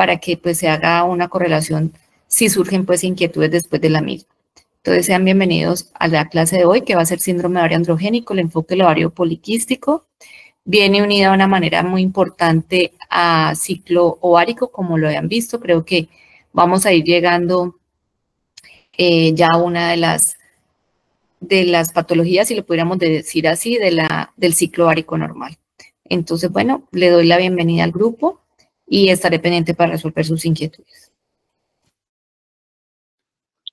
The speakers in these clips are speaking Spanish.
para que pues se haga una correlación si surgen pues inquietudes después de la misma. Entonces sean bienvenidos a la clase de hoy, que va a ser síndrome ovario androgénico, el enfoque del ovario poliquístico. Viene unida de una manera muy importante a ciclo ovárico, como lo habían visto. Creo que vamos a ir llegando ya a una de las patologías, si lo pudiéramos decir así, del ciclo ovárico normal. Entonces, bueno, le doy la bienvenida al grupo y estaré pendiente para resolver sus inquietudes.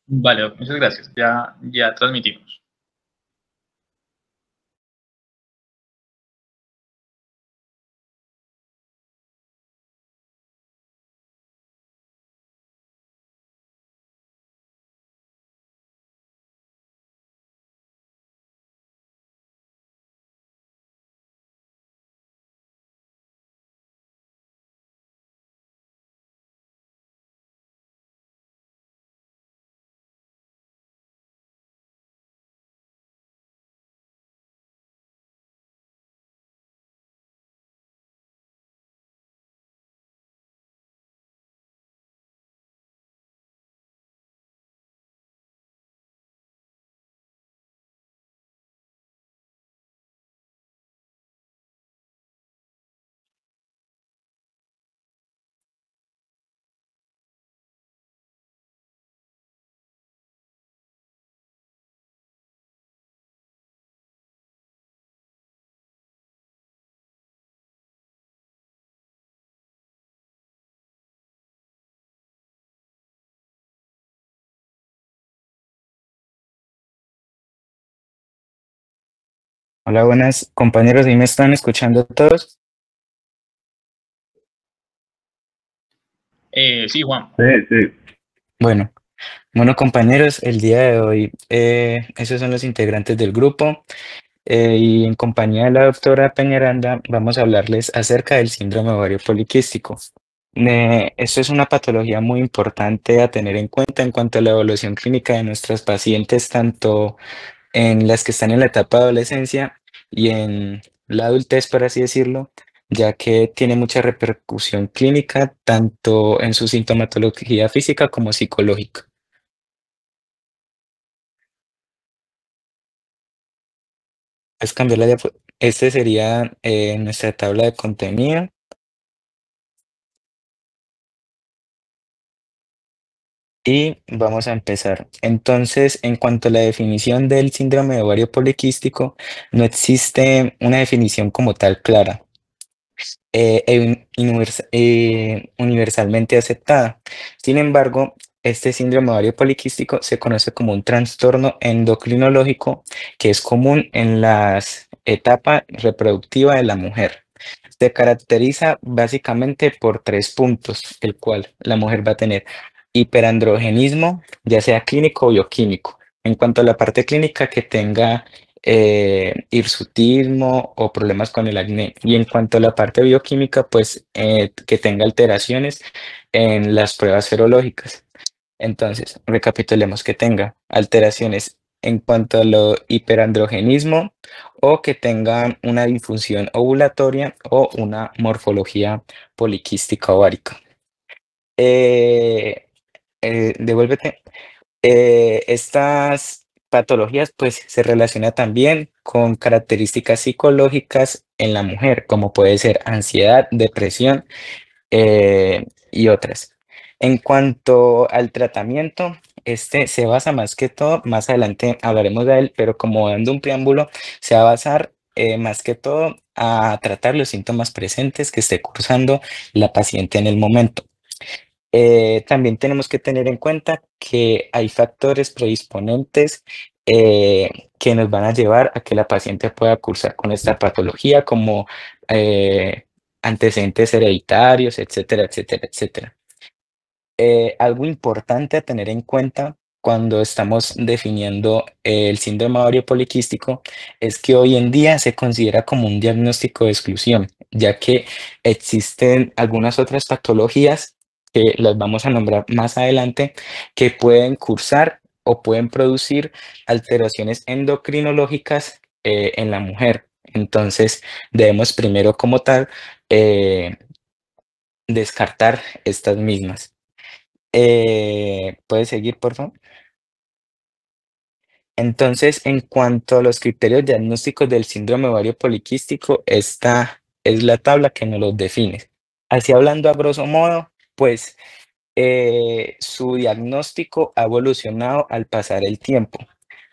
Vale, muchas gracias. Ya transmitimos. Hola, buenas compañeros, ¿y me están escuchando todos? Sí, Juan. Sí. Bueno, bueno compañeros, el día de hoy esos son los integrantes del grupo y en compañía de la doctora Peñaranda vamos a hablarles acerca del síndrome ovario poliquístico. Esto es una patología muy importante a tener en cuenta en cuanto a la evaluación clínica de nuestras pacientes, tanto en las que están en la etapa de adolescencia y en la adultez, por así decirlo, ya que tiene mucha repercusión clínica tanto en su sintomatología física como psicológica. Es cambiar Este sería nuestra tabla de contenido. Y vamos a empezar. Entonces, en cuanto a la definición del síndrome de ovario poliquístico, no existe una definición como tal clara. Universalmente aceptada. Sin embargo, este síndrome ovario poliquístico se conoce como un trastorno endocrinológico que es común en la etapa reproductiva de la mujer. Se caracteriza básicamente por 3 puntos, el cual la mujer va a tener hiperandrogenismo, ya sea clínico o bioquímico. En cuanto a la parte clínica, que tenga hirsutismo o problemas con el acné. Y en cuanto a la parte bioquímica, pues que tenga alteraciones en las pruebas serológicas. Entonces, recapitulemos: que tenga alteraciones en cuanto a lo hiperandrogenismo o que tenga una disfunción ovulatoria o una morfología poliquística ovárica. Devuélvete. Estas patologías pues se relacionan también con características psicológicas en la mujer, como puede ser ansiedad, depresión y otras. En cuanto al tratamiento, este se basa más que todo, más adelante hablaremos de él, pero como dando un preámbulo, se va a basar más que todo a tratar los síntomas presentes que esté cursando la paciente en el momento. También tenemos que tener en cuenta que hay factores predisponentes que nos van a llevar a que la paciente pueda cursar con esta patología, como eh, antecedentes hereditarios, etcétera, etcétera, etcétera. Algo importante a tener en cuenta cuando estamos definiendo el síndrome ovario poliquístico es que hoy en día se considera como un diagnóstico de exclusión, ya que existen algunas otras patologías que las vamos a nombrar más adelante, que pueden cursar o pueden producir alteraciones endocrinológicas en la mujer. Entonces, debemos primero como tal descartar estas mismas. ¿Puedes seguir, por favor? Entonces, en cuanto a los criterios diagnósticos del síndrome ovario poliquístico, esta es la tabla que nos los define. Así hablando a grosso modo, pues su diagnóstico ha evolucionado al pasar el tiempo.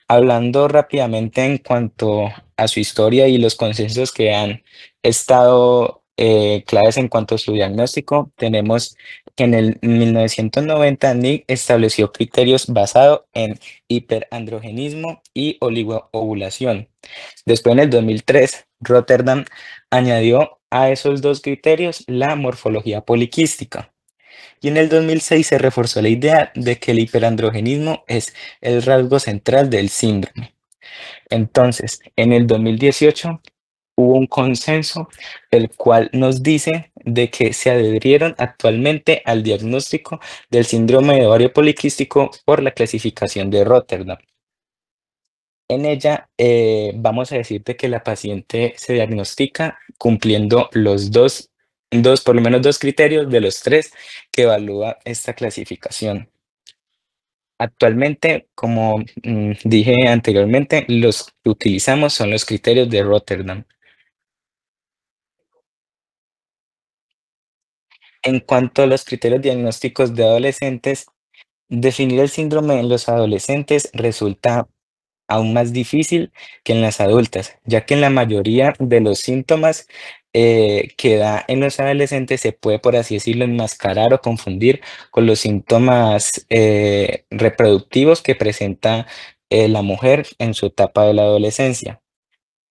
Hablando rápidamente en cuanto a su historia y los consensos que han estado claves en cuanto a su diagnóstico, tenemos que en el 1990 Nick estableció criterios basados en hiperandrogenismo y oligoovulación. Después, en el 2003, Rotterdam añadió a esos dos criterios la morfología poliquística. Y en el 2006 se reforzó la idea de que el hiperandrogenismo es el rasgo central del síndrome. Entonces, en el 2018 hubo un consenso, el cual nos dice de que se adherieron actualmente al diagnóstico del síndrome de ovario poliquístico por la clasificación de Rotterdam. En ella vamos a decirte que la paciente se diagnostica cumpliendo por lo menos dos criterios de los tres que evalúa esta clasificación. Actualmente, como dije anteriormente, los que utilizamos son los criterios de Rotterdam. En cuanto a los criterios diagnósticos de adolescentes, definir el síndrome en los adolescentes resulta aún más difícil que en las adultas, ya que en la mayoría de los síntomas que da en los adolescentes se puede, por así decirlo, enmascarar o confundir con los síntomas reproductivos que presenta la mujer en su etapa de la adolescencia.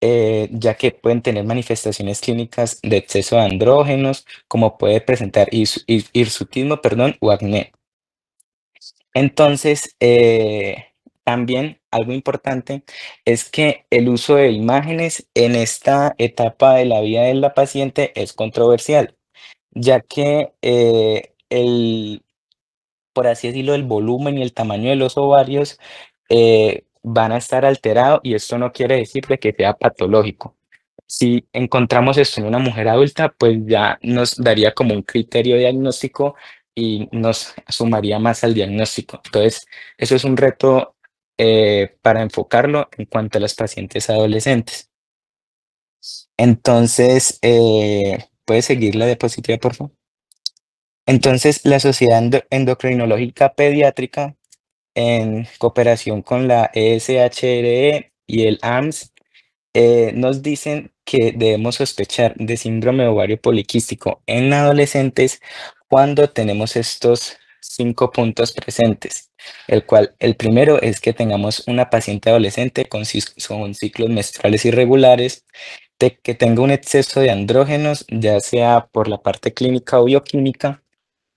Ya que pueden tener manifestaciones clínicas de exceso de andrógenos, como puede presentar hirsutismo, perdón, o acné. Entonces, también algo importante es que el uso de imágenes en esta etapa de la vida de la paciente es controversial, ya que por así decirlo, el volumen y el tamaño de los ovarios van a estar alterados y esto no quiere decir de que sea patológico. Si encontramos esto en una mujer adulta, pues ya nos daría como un criterio diagnóstico y nos sumaría más al diagnóstico. Entonces, eso es un reto para enfocarlo en cuanto a las pacientes adolescentes. Entonces, ¿puedes seguir la diapositiva, por favor? Entonces, la Sociedad Endocrinológica Pediátrica, en cooperación con la ESHRE y el AMS, nos dicen que debemos sospechar de síndrome ovario poliquístico en adolescentes cuando tenemos estos 5 puntos presentes, el primero es que tengamos una paciente adolescente con ciclos menstruales irregulares, que tenga un exceso de andrógenos, ya sea por la parte clínica o bioquímica,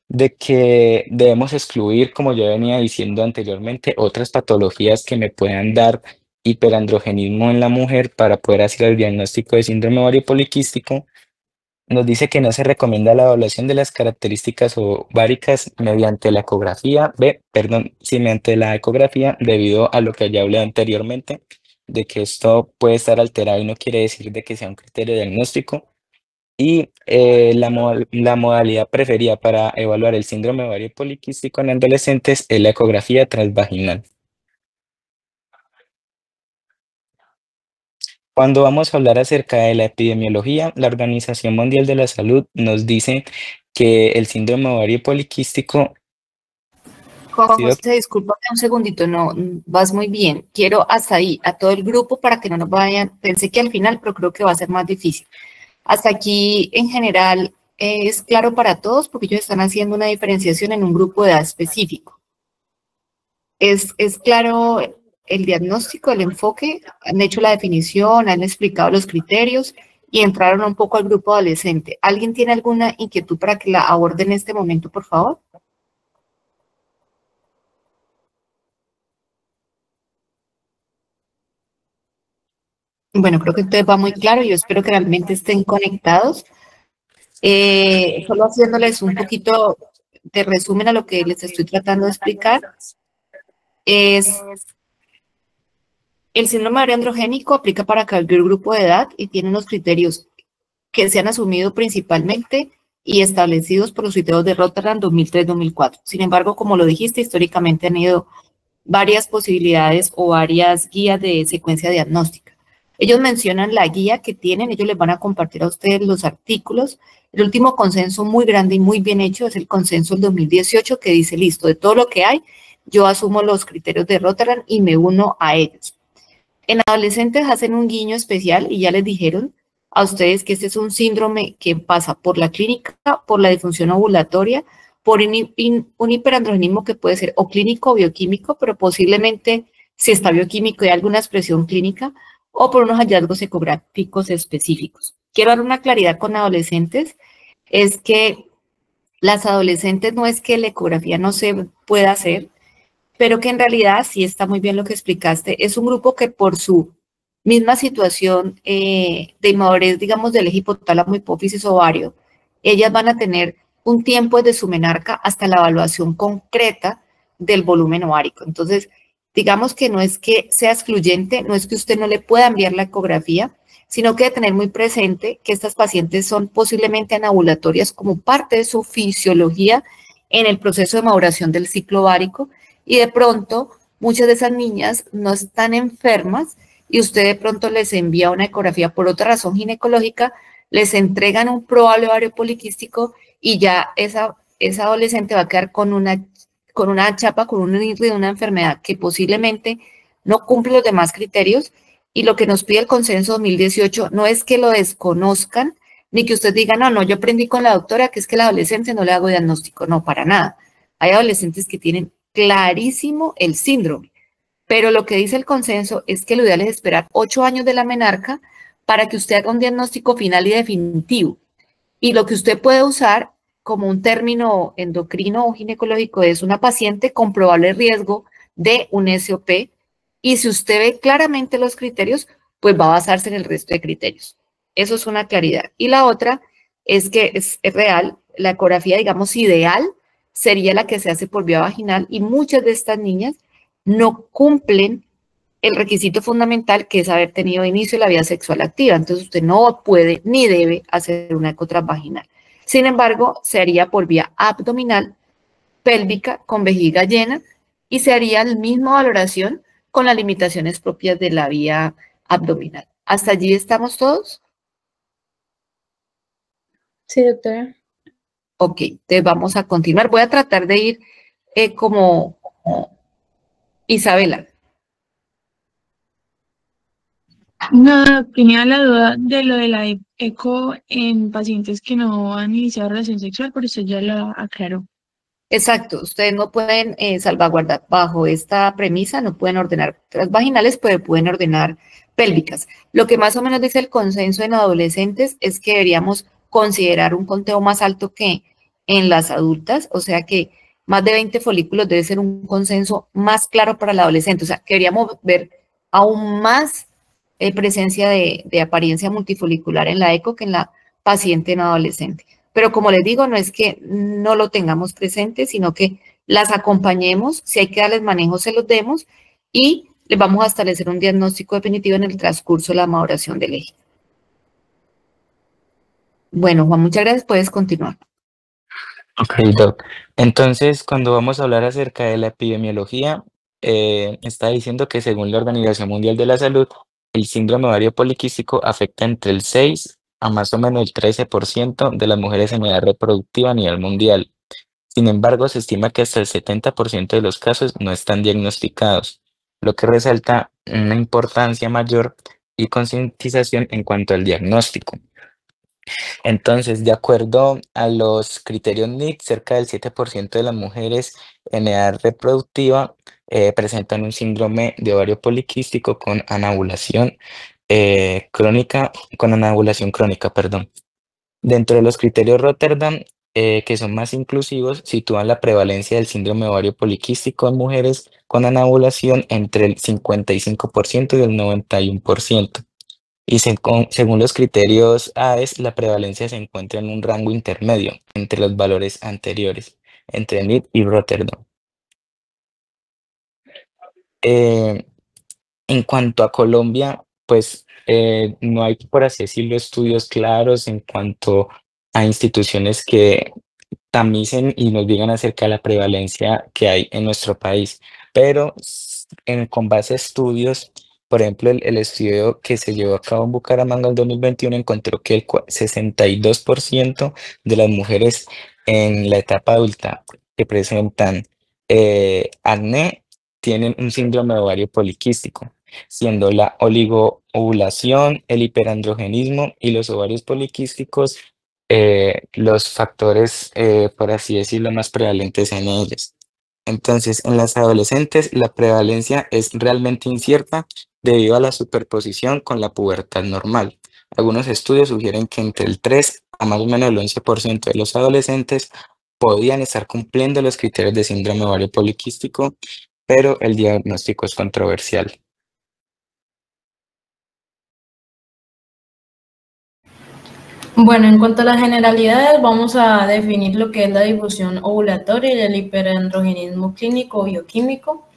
de que debemos excluir, como yo venía diciendo anteriormente, otras patologías que me puedan dar hiperandrogenismo en la mujer para poder hacer el diagnóstico de síndrome ovario poliquístico. Nos dice que no se recomienda la evaluación de las características ováricas mediante la ecografía, sí, mediante la ecografía, debido a lo que ya hablé anteriormente, de que esto puede estar alterado y no quiere decir de que sea un criterio diagnóstico. Y la modalidad preferida para evaluar el síndrome ovario poliquístico en adolescentes es la ecografía transvaginal. Cuando vamos a hablar acerca de la epidemiología, la Organización Mundial de la Salud nos dice que el síndrome ovario poliquístico... Juan José, discúlpame un segundito, no, vas muy bien. Quiero hasta ahí, a todo el grupo, para que no nos vayan, pensé que al final, pero creo que va a ser más difícil. Hasta aquí, en general, es claro para todos porque ellos están haciendo una diferenciación en un grupo de edad específico. Es claro el diagnóstico, el enfoque, han hecho la definición, han explicado los criterios y entraron un poco al grupo adolescente. ¿Alguien tiene alguna inquietud para que la aborde en este momento, por favor? Bueno, creo que entonces va muy claro. Yo espero que realmente estén conectados. Solo haciéndoles un poquito de resumen a lo que les estoy tratando de explicar. Es el síndrome ovario androgénico aplica para cualquier grupo de edad y tiene unos criterios que se han asumido principalmente y establecidos por los criterios de Rotterdam 2003-2004. Sin embargo, como lo dijiste, históricamente han ido varias posibilidades o varias guías de secuencia diagnóstica. Ellos mencionan la guía que tienen, ellos les van a compartir a ustedes los artículos. El último consenso muy grande y muy bien hecho es el consenso del 2018 que dice, listo, de todo lo que hay, yo asumo los criterios de Rotterdam y me uno a ellos. En adolescentes hacen un guiño especial y ya les dijeron a ustedes que este es un síndrome que pasa por la clínica, por la disfunción ovulatoria, por un hiperandrogenismo que puede ser o clínico o bioquímico, pero posiblemente si está bioquímico y hay alguna expresión clínica, o por unos hallazgos ecográficos específicos. Quiero dar una claridad con adolescentes, es que las adolescentes no es que la ecografía no se pueda hacer, pero que en realidad sí está muy bien lo que explicaste. Es un grupo que por su misma situación de inmadurez, digamos, del eje hipotálamo, hipófisis, ovario, ellas van a tener un tiempo desde su menarca hasta la evaluación concreta del volumen ovárico. Entonces, digamos que no es que sea excluyente, no es que usted no le pueda enviar la ecografía, sino que debe tener muy presente que estas pacientes son posiblemente anovulatorias como parte de su fisiología en el proceso de maduración del ciclo ovárico y de pronto muchas de esas niñas no están enfermas y usted de pronto les envía una ecografía por otra razón ginecológica, les entregan un probable ovario poliquístico y ya esa adolescente va a quedar con una chapa, con un IRRI de una enfermedad que posiblemente no cumple los demás criterios y lo que nos pide el consenso 2018 no es que lo desconozcan, ni que usted diga, no, yo aprendí con la doctora que es que la adolescente no le hago diagnóstico, no, para nada. Hay adolescentes que tienen clarísimo el síndrome, pero lo que dice el consenso es que lo ideal es esperar 8 años de la menarca para que usted haga un diagnóstico final y definitivo. Y lo que usted puede usar como un término endocrino o ginecológico es una paciente con probable riesgo de un SOP y si usted ve claramente los criterios, pues va a basarse en el resto de criterios. Eso es una claridad. Y la otra es que es real, la ecografía, digamos, ideal sería la que se hace por vía vaginal y muchas de estas niñas no cumplen el requisito fundamental que es haber tenido inicio de la vida sexual activa. Entonces usted no puede ni debe hacer una eco transvaginal. Sin embargo, se haría por vía abdominal, pélvica, con vejiga llena y se haría la misma valoración con las limitaciones propias de la vía abdominal. ¿Hasta allí estamos todos? Sí, doctora. Ok, entonces vamos a continuar. Voy a tratar de ir como Isabela. No, tenía la duda de lo de la eco en pacientes que no han iniciado relación sexual, por eso ya la aclaró. Exacto, ustedes no pueden salvaguardar bajo esta premisa, no pueden ordenar transvaginales, pero pueden ordenar pélvicas. Lo que más o menos dice el consenso en adolescentes es que deberíamos considerar un conteo más alto que en las adultas, o sea que más de 20 folículos debe ser un consenso más claro para el adolescente, o sea, que deberíamos ver aún más presencia de apariencia multifolicular en la eco que en la paciente en adolescente. Pero como les digo, no es que no lo tengamos presente, sino que las acompañemos, si hay que darles manejo, se los demos y les vamos a establecer un diagnóstico definitivo en el transcurso de la maduración del eje. Bueno, Juan, muchas gracias. Puedes continuar. Ok, Doc. Entonces, cuando vamos a hablar acerca de la epidemiología, está diciendo que según la Organización Mundial de la Salud, el síndrome ovario poliquístico afecta entre el 6 a más o menos el 13% de las mujeres en edad reproductiva a nivel mundial. Sin embargo, se estima que hasta el 70% de los casos no están diagnosticados, lo que resalta una importancia mayor y concientización en cuanto al diagnóstico. Entonces, de acuerdo a los criterios NIC, cerca del 7% de las mujeres en edad reproductiva presentan un síndrome de ovario poliquístico con anovulación crónica, perdón. Dentro de los criterios Rotterdam, que son más inclusivos, sitúan la prevalencia del síndrome de ovario poliquístico en mujeres con anovulación entre el 55% y el 91%. Y según los criterios AES, la prevalencia se encuentra en un rango intermedio entre los valores anteriores, entre NIT y Rotterdam. En cuanto a Colombia, pues no hay, por así decirlo, estudios claros en cuanto a instituciones que tamicen y nos digan acerca de la prevalencia que hay en nuestro país. Pero con base a estudios, por ejemplo, el estudio que se llevó a cabo en Bucaramanga en 2021 encontró que el 62% de las mujeres en la etapa adulta que presentan acné tienen un síndrome de ovario poliquístico, siendo la oligoovulación, el hiperandrogenismo y los ovarios poliquísticos los factores, por así decirlo, más prevalentes en ellas. Entonces, en las adolescentes, la prevalencia es realmente incierta debido a la superposición con la pubertad normal. Algunos estudios sugieren que entre el 3 a más o menos el 11% de los adolescentes podían estar cumpliendo los criterios de síndrome ovario poliquístico, pero el diagnóstico es controversial. Bueno, en cuanto a las generalidades, vamos a definir lo que es la difusión ovulatoria y el hiperandrogenismo clínico o bioquímico.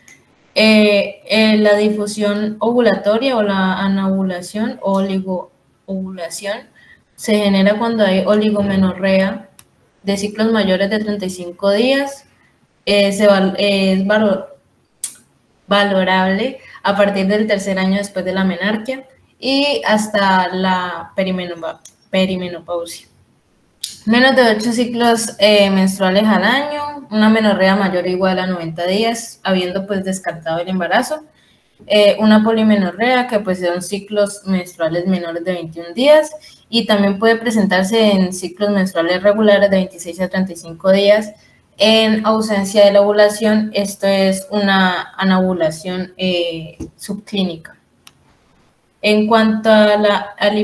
La difusión ovulatoria o la anovulación o oligoovulación se genera cuando hay oligomenorrea de ciclos mayores de 35 días. Es valorable a partir del tercer año después de la menarquia y hasta la perimenopausia. Menos de 8 ciclos menstruales al año, una menorrea mayor o igual a 90 días, habiendo pues descartado el embarazo. Una polimenorrea que pues son ciclos menstruales menores de 21 días y también puede presentarse en ciclos menstruales regulares de 26 a 35 días. En ausencia de la ovulación, esto es una anovulación subclínica. En cuanto a al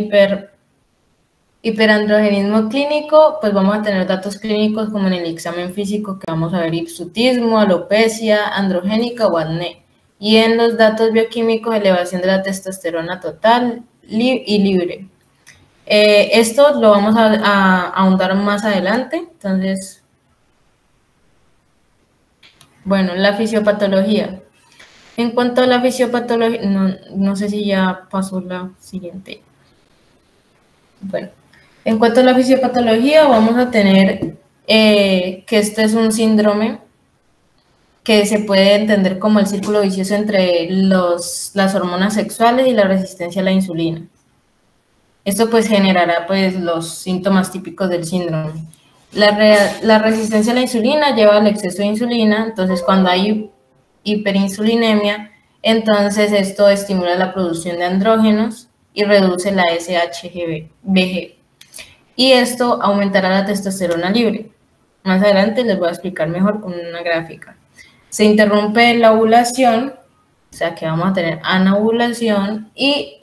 hiperandrogenismo clínico, pues vamos a tener datos clínicos como en el examen físico que vamos a ver hirsutismo, alopecia, androgénica o acné. Y en los datos bioquímicos, elevación de la testosterona total y libre. Esto lo vamos a ahondar más adelante. Entonces, bueno, la fisiopatología. En cuanto a la fisiopatología, no sé si ya pasó la siguiente. Bueno, en cuanto a la fisiopatología, vamos a tener que este es un síndrome que se puede entender como el círculo vicioso entre las hormonas sexuales y la resistencia a la insulina. Esto pues generará pues los síntomas típicos del síndrome. La resistencia a la insulina lleva al exceso de insulina, entonces cuando hay hiperinsulinemia, entonces esto estimula la producción de andrógenos y reduce la SHBG. Y esto aumentará la testosterona libre. Más adelante les voy a explicar mejor con una gráfica. Se interrumpe la ovulación, o sea que vamos a tener anovulación y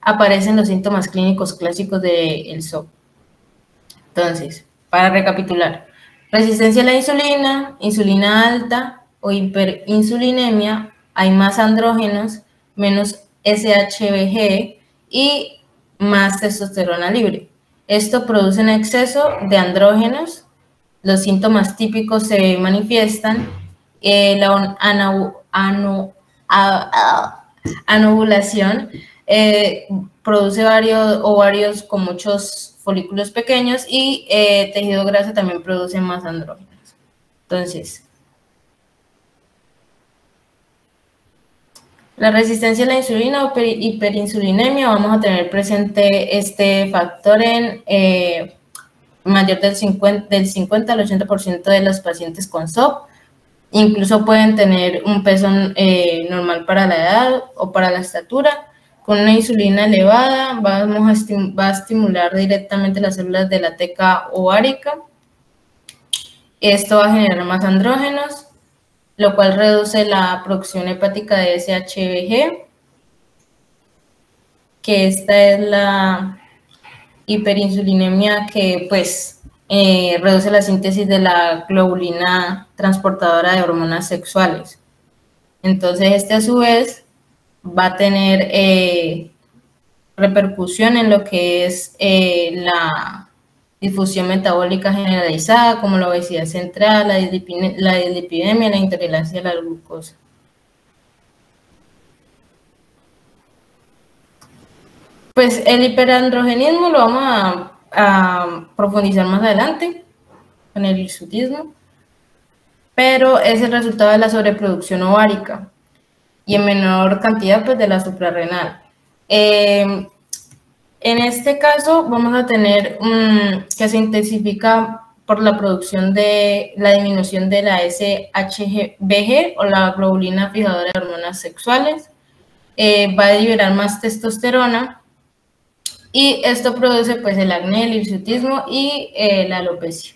aparecen los síntomas clínicos clásicos del SOP. Entonces, para recapitular, resistencia a la insulina, insulina alta o hiperinsulinemia, hay más andrógenos, menos SHBG y más testosterona libre. Esto produce un exceso de andrógenos, los síntomas típicos se manifiestan, la anovulación produce varios ovarios con muchos folículos pequeños y tejido graso también produce más andrógenos. Entonces, la resistencia a la insulina o hiperinsulinemia, vamos a tener presente este factor en mayor del 50 al 80% de los pacientes con SOP. Incluso pueden tener un peso normal para la edad o para la estatura. Con una insulina elevada va a estimular directamente las células de la teca ovárica. Esto va a generar más andrógenos, lo cual reduce la producción hepática de SHBG, que esta es la hiperinsulinemia que pues reduce la síntesis de la globulina transportadora de hormonas sexuales. Entonces, este a su vez va a tener repercusión en lo que es la difusión metabólica generalizada, como la obesidad central, la dislipidemia, la intolerancia a la glucosa. Pues el hiperandrogenismo lo vamos a profundizar más adelante con el hirsutismo, pero es el resultado de la sobreproducción ovárica y en menor cantidad pues de la suprarrenal. En este caso vamos a tener que se intensifica por la producción de la disminución de la SHBG o la globulina fijadora de hormonas sexuales, va a liberar más testosterona y esto produce pues el acné, el hirsutismo y la alopecia.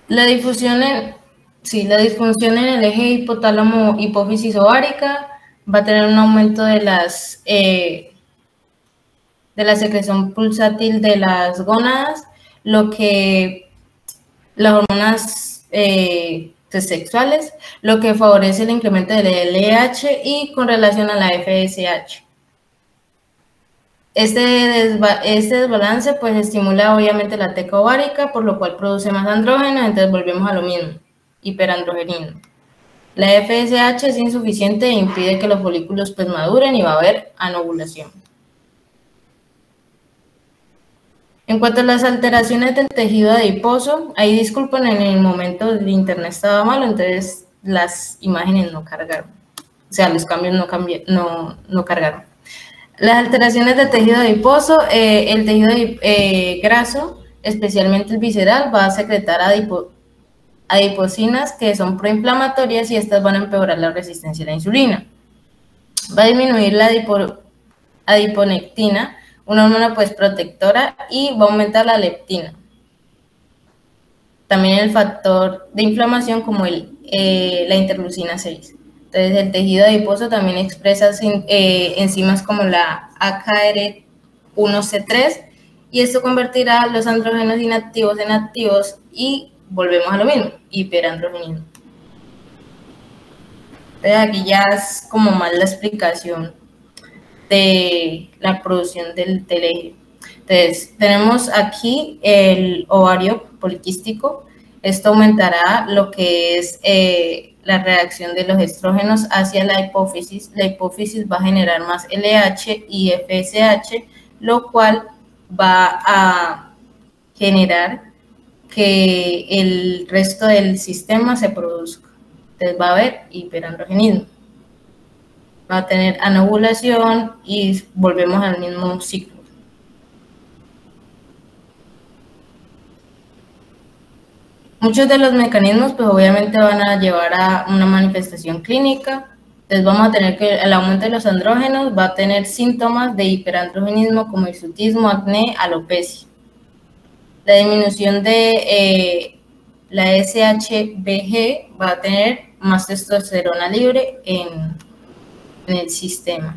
La disfunción en el eje hipotálamo-hipófisis ovárica va a tener un aumento de la secreción pulsátil de las gónadas, lo que las hormonas sexuales, lo que favorece el incremento del LH y con relación a la FSH. Este desbalance pues estimula obviamente la teca ovárica, por lo cual produce más andrógenos, entonces volvemos a lo mismo, hiperandrogenismo. La FSH es insuficiente e impide que los folículos pues maduren y va a haber anovulación. En cuanto a las alteraciones del tejido adiposo, ahí disculpen, en el momento el internet estaba malo, entonces las imágenes no cargaron. O sea, los cambios no cargaron. Las alteraciones del tejido adiposo, el tejido graso, especialmente el visceral, va a secretar adiposinas que son proinflamatorias y estas van a empeorar la resistencia a la insulina. Va a disminuir la adiponectina, una hormona pues protectora, y va a aumentar la leptina. También el factor de inflamación como la interleucina 6. Entonces el tejido adiposo también expresa enzimas como la AKR1C3 y esto convertirá los andrógenos inactivos en activos y volvemos a lo mismo, hiperandrogenismo. Entonces aquí ya es como más la explicación de la producción del eje. Entonces, tenemos aquí el ovario poliquístico. Esto aumentará lo que es la reacción de los estrógenos hacia la hipófisis. La hipófisis va a generar más LH y FSH, lo cual va a generar que el resto del sistema se produzca. Entonces va a haber hiperandrogenismo. Va a tener anovulación y volvemos al mismo ciclo. Muchos de los mecanismos pues obviamente van a llevar a una manifestación clínica. Entonces vamos a tener que el aumento de los andrógenos va a tener síntomas de hiperandrogenismo como hirsutismo, acné, alopecia. La disminución de la SHBG va a tener más testosterona libre en el sistema.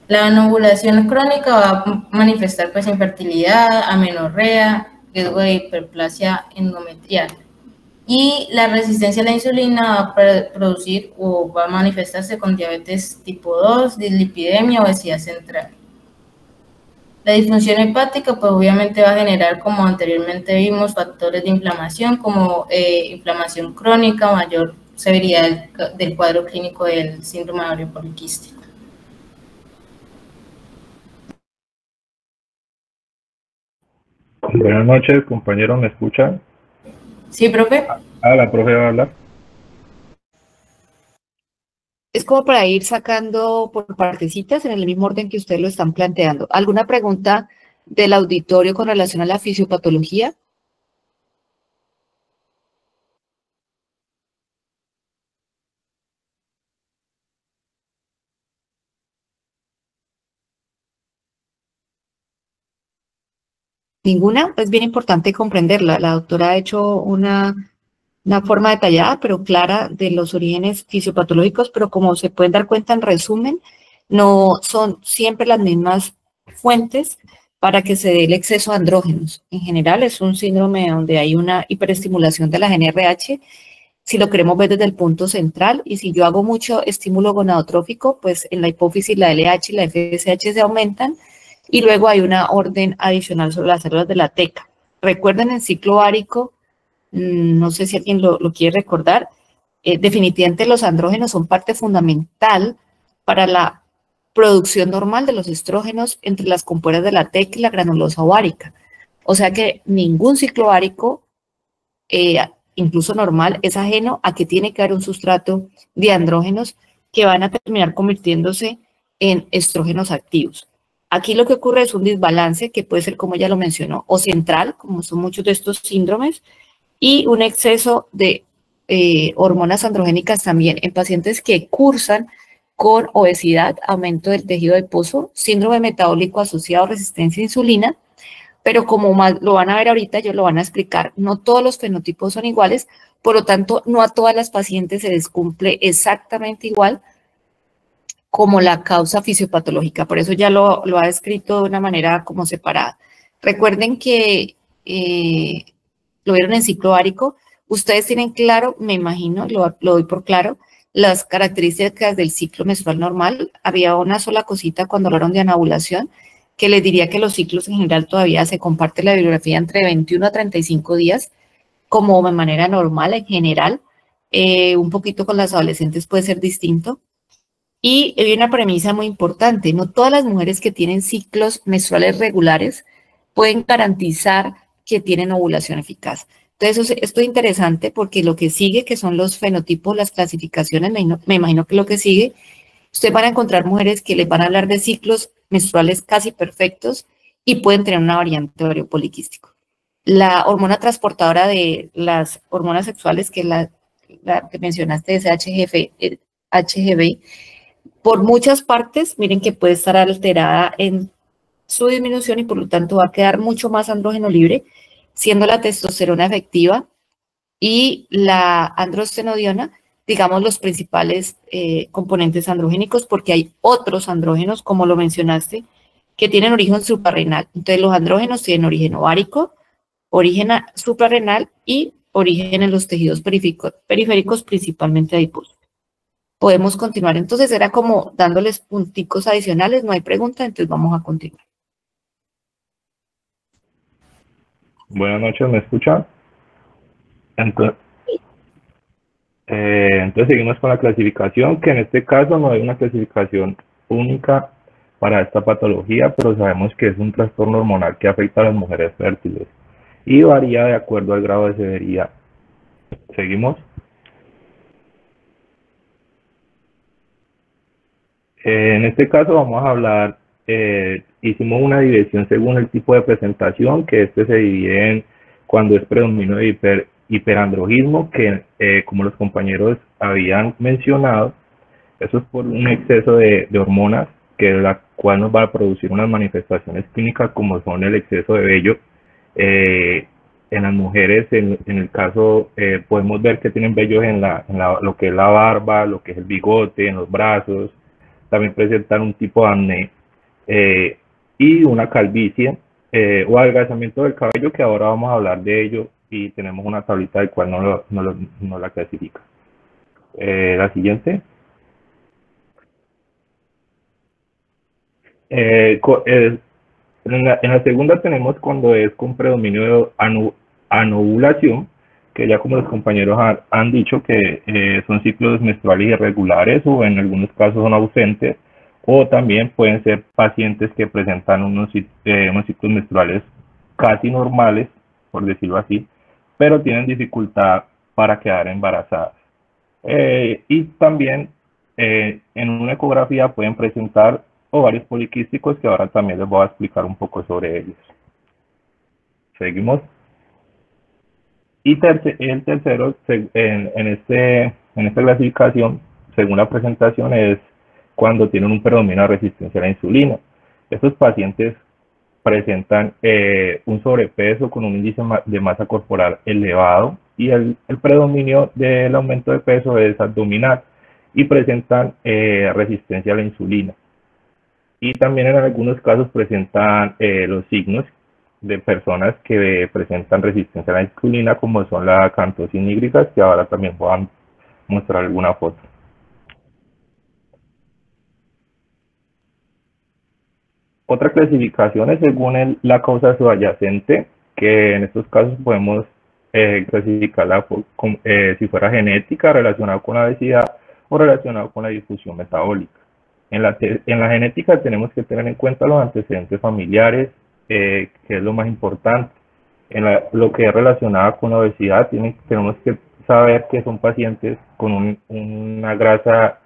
La anovulación crónica va a manifestar pues infertilidad, amenorrea, riesgo de hiperplasia endometrial. Y la resistencia a la insulina va a producir o va a manifestarse con diabetes tipo 2, dislipidemia, obesidad central. La disfunción hepática pues obviamente va a generar, como anteriormente vimos, factores de inflamación como inflamación crónica, mayor severidad del cuadro clínico del síndrome de ovario poliquístico. Buenas noches, compañeros, ¿me escuchan? Sí, profe. La profe va a hablar. Es como para ir sacando por partecitas en el mismo orden que ustedes lo están planteando. ¿Alguna pregunta del auditorio con relación a la fisiopatología? ¿Ninguna? Es bien importante comprenderla. La doctora ha hecho una forma detallada pero clara de los orígenes fisiopatológicos, pero como se pueden dar cuenta en resumen, no son siempre las mismas fuentes para que se dé el exceso de andrógenos. En general es un síndrome donde hay una hiperestimulación de la GnRH, si lo queremos ver desde el punto central, y si yo hago mucho estímulo gonadotrófico, pues en la hipófisis la LH y la FSH se aumentan, y luego hay una orden adicional sobre las células de la teca. Recuerden el ciclo ovárico, no sé si alguien lo quiere recordar, definitivamente los andrógenos son parte fundamental para la producción normal de los estrógenos entre las compuertas de la teca y la granulosa ovárica. O sea que ningún ciclo ovárico, incluso normal, es ajeno a que tiene que haber un sustrato de andrógenos que van a terminar convirtiéndose en estrógenos activos. Aquí lo que ocurre es un desbalance que puede ser, como ya lo mencionó, o central, como son muchos de estos síndromes, y un exceso de hormonas androgénicas también en pacientes que cursan con obesidad, aumento del tejido adiposo, síndrome metabólico asociado a resistencia a insulina, pero como más lo van a ver ahorita, ellos lo van a explicar, no todos los fenotipos son iguales, por lo tanto, no a todas las pacientes se les cumple exactamente igual como la causa fisiopatológica. Por eso ya lo ha descrito de una manera como separada. Recuerden que lo vieron en ciclo ovárico. Ustedes tienen claro, me imagino, lo doy por claro, las características del ciclo menstrual normal. Había una sola cosita cuando hablaron de anovulación, que les diría que los ciclos en general todavía se comparte la bibliografía entre 21 a 35 días, como de manera normal en general. Un poquito con las adolescentes puede ser distinto. Y hay una premisa muy importante, no todas las mujeres que tienen ciclos menstruales regulares pueden garantizar que tienen ovulación eficaz. Entonces, esto es interesante porque lo que sigue, que son los fenotipos, las clasificaciones, me imagino que lo que sigue, ustedes van a encontrar mujeres que les van a hablar de ciclos menstruales casi perfectos y pueden tener una variante de ovario poliquístico. La hormona transportadora de las hormonas sexuales, que es la que mencionaste, es HGB, por muchas partes, miren que puede estar alterada en su disminución y por lo tanto va a quedar mucho más andrógeno libre, siendo la testosterona efectiva y la androstenodiona, digamos, los principales componentes androgénicos, porque hay otros andrógenos, como lo mencionaste, que tienen origen suprarrenal. Entonces, los andrógenos tienen origen ovárico, origen suprarrenal y origen en los tejidos periféricos, principalmente adiposos. Podemos continuar. Entonces, era como dándoles punticos adicionales. No hay pregunta, entonces vamos a continuar. Buenas noches, ¿me escuchan? Entonces seguimos con la clasificación, que en este caso no hay una clasificación única para esta patología, pero sabemos que es un trastorno hormonal que afecta a las mujeres fértiles y varía de acuerdo al grado de severidad. Seguimos. En este caso vamos a hablar, hicimos una división según el tipo de presentación, que se divide en cuando es predominio de hiperandrogismo, que como los compañeros habían mencionado, eso es por un exceso de hormonas, que la cual nos va a producir unas manifestaciones clínicas como son el exceso de vello. En las mujeres, en el caso, podemos ver que tienen vellos en lo que es la barba, lo que es el bigote, en los brazos. También presentan un tipo de acné y una calvicie o adelgazamiento del cabello, que ahora vamos a hablar de ello y tenemos una tablita del cual no la clasifica. La siguiente. En la segunda tenemos cuando es con predominio de anovulación, que ya como los compañeros han dicho que son ciclos menstruales irregulares o en algunos casos son ausentes, o también pueden ser pacientes que presentan unos ciclos menstruales casi normales, por decirlo así, pero tienen dificultad para quedar embarazadas. Y también en una ecografía pueden presentar ovarios poliquísticos, que ahora también les voy a explicar un poco sobre ellos. Seguimos. Y el tercero, en esta clasificación, según la presentación, es cuando tienen un predominio de resistencia a la insulina. Estos pacientes presentan un sobrepeso con un índice de masa corporal elevado y el predominio del aumento de peso es abdominal y presentan resistencia a la insulina. Y también en algunos casos presentan los signos de personas que presentan resistencia a la insulina, como son la acanthosis nigrica, que ahora también voy a mostrar alguna foto. Otra clasificación es según la causa subyacente, que en estos casos podemos clasificarla si fuera genética, relacionada con la obesidad o relacionada con la difusión metabólica. En la genética tenemos que tener en cuenta los antecedentes familiares, que es lo más importante. Lo que es relacionado con la obesidad, tenemos que saber que son pacientes con una grasa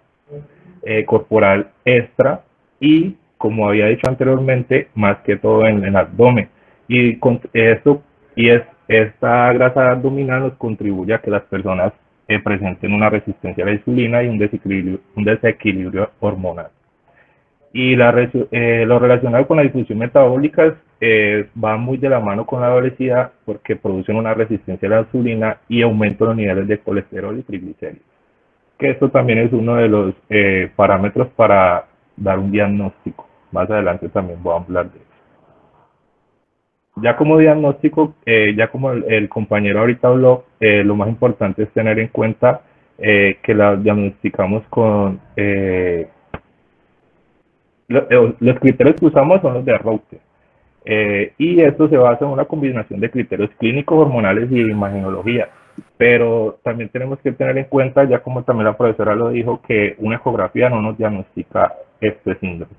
corporal extra y, como había dicho anteriormente, más que todo en el abdomen. Y esta grasa abdominal nos contribuye a que las personas presenten una resistencia a la insulina y un desequilibrio hormonal. Y lo relacionado con la disfunción metabólica va muy de la mano con la obesidad, porque producen una resistencia a la insulina y aumentan los niveles de colesterol y triglicéridos. Que esto también es uno de los parámetros para dar un diagnóstico. Más adelante también voy a hablar de eso. Ya como diagnóstico, ya como el compañero ahorita habló, lo más importante es tener en cuenta que la diagnosticamos con... los criterios que usamos son los de Reuter. Y esto se basa en una combinación de criterios clínicos, hormonales y imagenología. Pero también tenemos que tener en cuenta, ya como también la profesora lo dijo, que una ecografía no nos diagnostica este síndrome.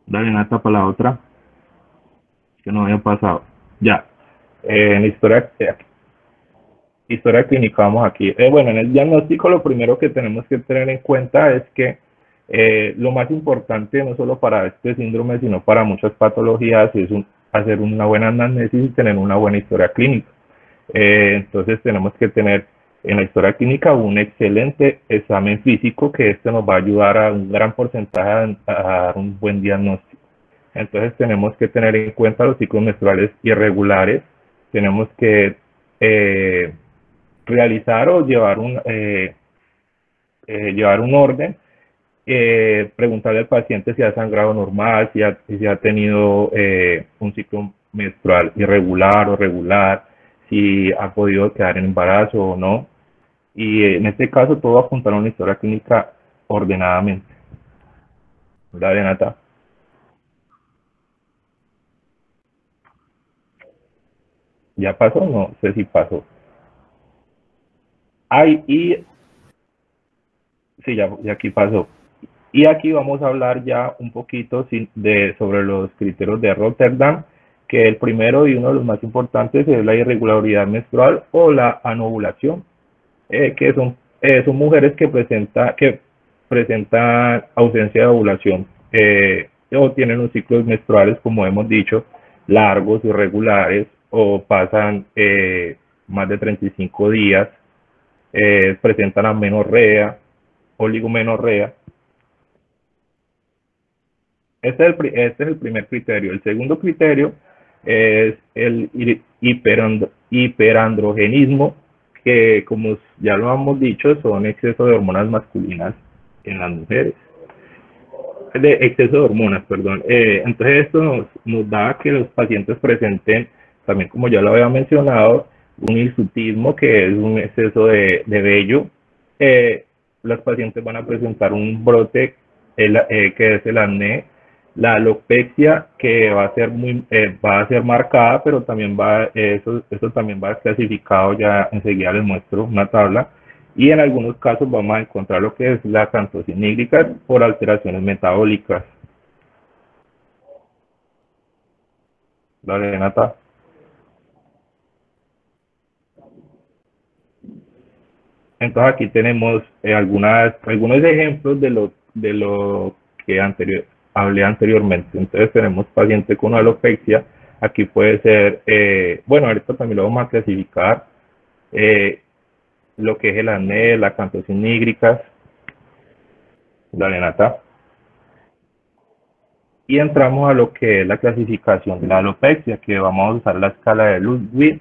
Dale, Nata, para la otra. Que no había pasado. Ya. En la historia clínica vamos aquí. Bueno, en el diagnóstico lo primero que tenemos que tener en cuenta es que lo más importante, no solo para este síndrome, sino para muchas patologías, es hacer una buena anamnesis y tener una buena historia clínica. Entonces tenemos que tener en la historia clínica un excelente examen físico, que esto nos va a ayudar a un gran porcentaje a dar un buen diagnóstico. Entonces tenemos que tener en cuenta los ciclos menstruales irregulares, tenemos que realizar o llevar un orden, preguntarle al paciente si ha sangrado normal, si ha tenido un ciclo menstrual irregular o regular, si ha podido quedar en embarazo o no. Y en este caso todo apuntar a una historia clínica ordenadamente. Dale, Nata. ¿Ya pasó? No sé si pasó. Sí, ya aquí pasó. Y aquí vamos a hablar ya un poquito sobre los criterios de Rotterdam, que el primero y uno de los más importantes es la irregularidad menstrual o la anovulación, que son mujeres que presentan ausencia de ovulación o tienen unos ciclos menstruales, como hemos dicho, largos, irregulares, o pasan más de 35 días, presentan amenorrea, oligomenorrea. Este es el primer criterio. El segundo criterio es el hiperandrogenismo, que, como ya lo hemos dicho, son exceso de hormonas masculinas en las mujeres. Exceso de hormonas, perdón. Entonces esto nos da que los pacientes presenten, también como ya lo había mencionado, un hirsutismo, que es un exceso de vello. Los pacientes van a presentar un brote, que es el acné, la alopecia, que va a ser marcada, pero también eso también va clasificado. Ya enseguida les muestro una tabla. Y en algunos casos vamos a encontrar lo que es la acantosis nígrica por alteraciones metabólicas. Dale, Nata. Entonces aquí tenemos algunos ejemplos de lo que hablé anteriormente. Entonces tenemos paciente con alopecia. Aquí puede ser, bueno, ahorita también lo vamos a clasificar, lo que es el acné, la acantosis nígrica. Dale, Nata. Y entramos a lo que es la clasificación de la alopecia, que vamos a usar la escala de Ludwig,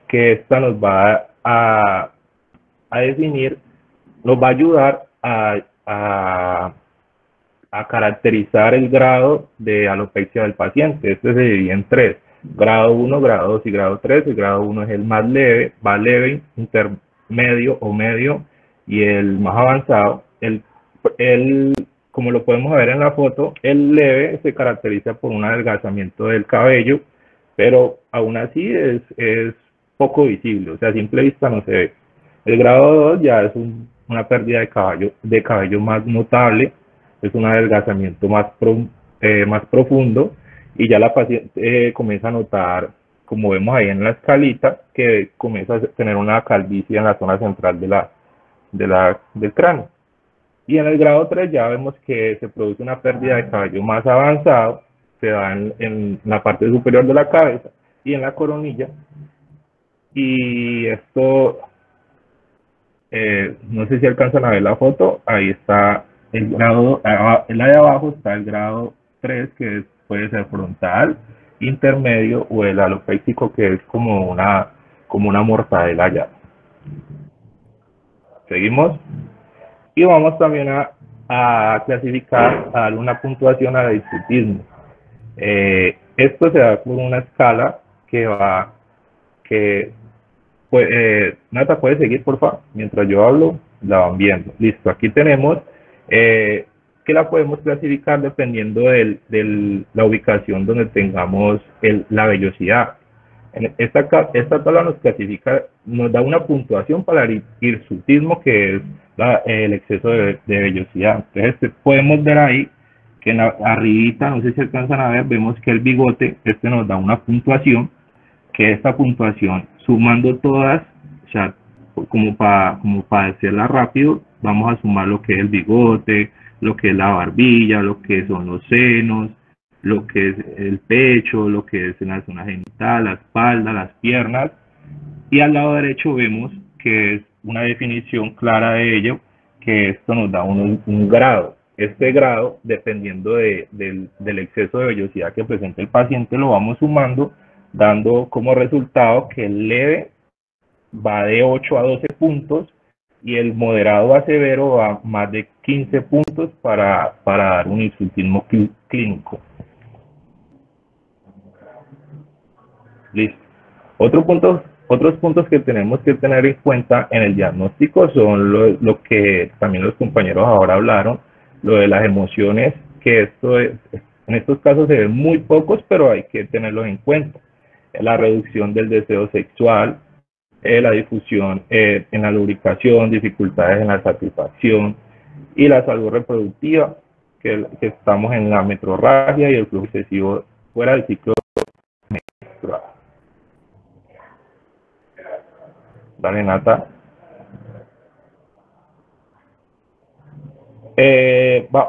que esta nos va a definir, nos va a ayudar a caracterizar el grado de alopecia del paciente. Este se divide en 3: grado 1, grado 2 y grado 3. El grado 1 es el más leve, va leve, intermedio o medio, y el más avanzado. Como lo podemos ver en la foto, el leve se caracteriza por un adelgazamiento del cabello, pero aún así poco visible, o sea, a simple vista no se ve. El grado 2 ya es una pérdida de cabello más notable, es un adelgazamiento más profundo, y ya la paciente comienza a notar, como vemos ahí en la escalita, que comienza a tener una calvicie en la zona central del cráneo. Y en el grado 3 ya vemos que se produce una pérdida de cabello más avanzado, se da en la parte superior de la cabeza y en la coronilla. Y esto, no sé si alcanzan a ver la foto, ahí está el grado, en la de abajo está el grado 3, que puede ser frontal, intermedio, o el alopéxico, que es como una mortadela ya. Seguimos. Y vamos también a clasificar, a dar una puntuación al hirsutismo. Esto se da por una escala Nata, ¿puedes seguir, por favor? Mientras yo hablo, la van viendo. Listo, aquí tenemos que la podemos clasificar dependiendo de la ubicación donde tengamos la vellosidad. Esta tabla nos clasifica, nos da una puntuación para el hirsutismo, que es el exceso de vellosidad. Entonces podemos ver ahí que arribita, no sé si alcanzan a ver, vemos que el bigote, nos da una puntuación, que esta puntuación, sumando todas, o sea, como para hacerla rápido, vamos a sumar lo que es el bigote, lo que es la barbilla, lo que son los senos, lo que es el pecho, lo que es en la zona genital, la espalda, las piernas, y al lado derecho vemos que es una definición clara de ello, que esto nos da un grado. Este grado, dependiendo del exceso de vellosidad que presenta el paciente, lo vamos sumando, dando como resultado que el leve va de 8 a 12 puntos y el moderado a severo va más de 15 puntos para dar un hirsutismo clínico. Listo. Otros puntos que tenemos que tener en cuenta en el diagnóstico son lo que también los compañeros ahora hablaron, lo de las emociones, que en estos casos se ven muy pocos, pero hay que tenerlos en cuenta. La reducción del deseo sexual, la difusión en la lubricación, dificultades en la satisfacción y la salud reproductiva, que estamos en la metrorragia y el flujo excesivo fuera del ciclo menstrual. Dale, Nata.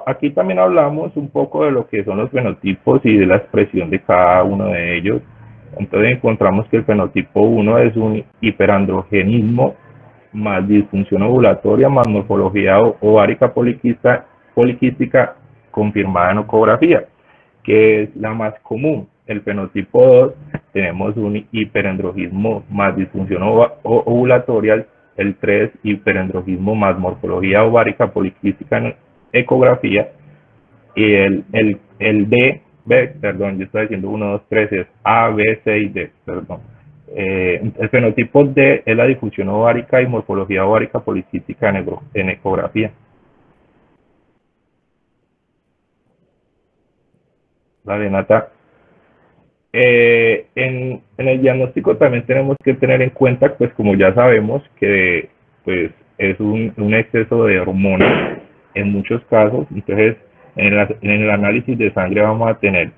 Aquí también hablamos un poco de lo que son los fenotipos y de la expresión de cada uno de ellos. Entonces encontramos que el fenotipo 1 es un hiperandrogenismo más disfunción ovulatoria más morfología ovárica poliquística confirmada en ecografía, que es la más común. El fenotipo 2 tenemos un hiperandrogismo más disfunción ovulatoria, el 3 hiperandrogismo más morfología ovárica poliquística en ecografía, y el D, perdón, yo estoy diciendo 1, 2, 3, es A, B, C y D, perdón. El fenotipo D es la difusión ovárica y morfología ovárica poliquística en ecografía. Vale, Nata. En el diagnóstico también tenemos que tener en cuenta, pues como ya sabemos, que pues es un exceso de hormonas en muchos casos. Entonces en el análisis de sangre vamos a tener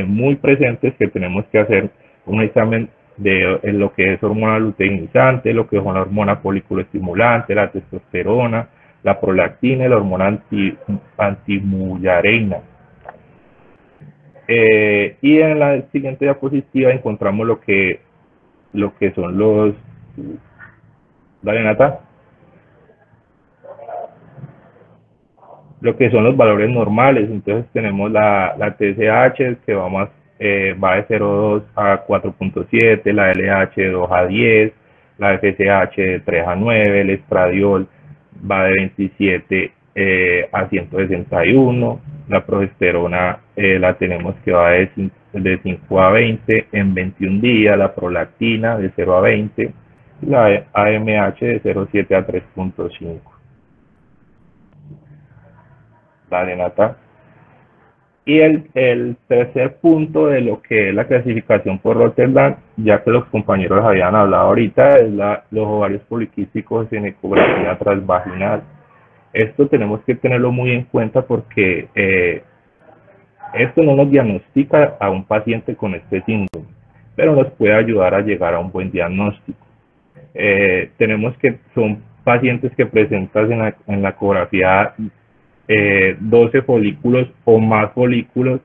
muy presentes que tenemos que hacer un examen de lo que es hormona luteinizante, lo que es una hormona folículo-estimulante, la testosterona, la prolactina y la hormona antimullarena. Y en la siguiente diapositiva encontramos lo que son los... Dale, Nata. Lo que son los valores normales. Entonces tenemos la TSH que va de 0,2 a 4,7, la LH de 2 a 10, la FSH de 3 a 9, el estradiol va de 27 a 161, la progesterona la tenemos que va de 5 a 20 en 21 días, la prolactina de 0 a 20, la AMH de 0,7 a 3,5. Dale, Nata. Y el tercer punto de lo que es la clasificación por Rotterdam, ya que los compañeros habían hablado ahorita, es los ovarios poliquísticos en ecografía transvaginal. Esto tenemos que tenerlo muy en cuenta porque esto no nos diagnostica a un paciente con este síndrome, pero nos puede ayudar a llegar a un buen diagnóstico. Tenemos que son pacientes que presentan en la ecografía 12 folículos o más folículos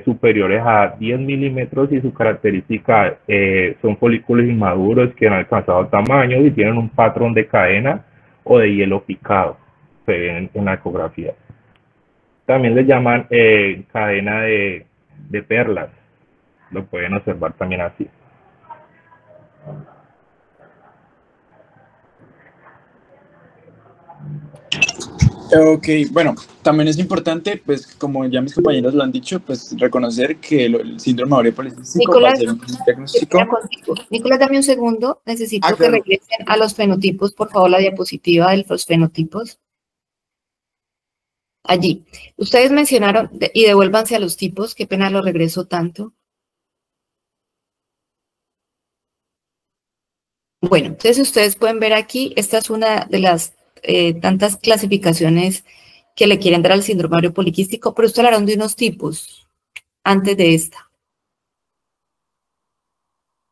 superiores a 10 milímetros, y su característica son folículos inmaduros que han alcanzado tamaño y tienen un patrón de cadena o de hielo picado, se ven en la ecografía. También le llaman cadena de perlas, lo pueden observar también así. Ok, bueno, también es importante, pues como ya mis compañeros lo han dicho, pues reconocer que el síndrome ovario policístico va a ser un diagnóstico. Nicolás, dame un segundo, necesito que claro. regresen a los fenotipos, por favor, la diapositiva de los fenotipos. Allí. Ustedes mencionaron, y devuélvanse a los tipos, qué pena lo regreso tanto. Bueno, entonces ustedes pueden ver aquí, esta es una de las tantas clasificaciones que le quieren dar al síndrome ovario poliquístico, pero ustedes hablaron de unos tipos antes de esta.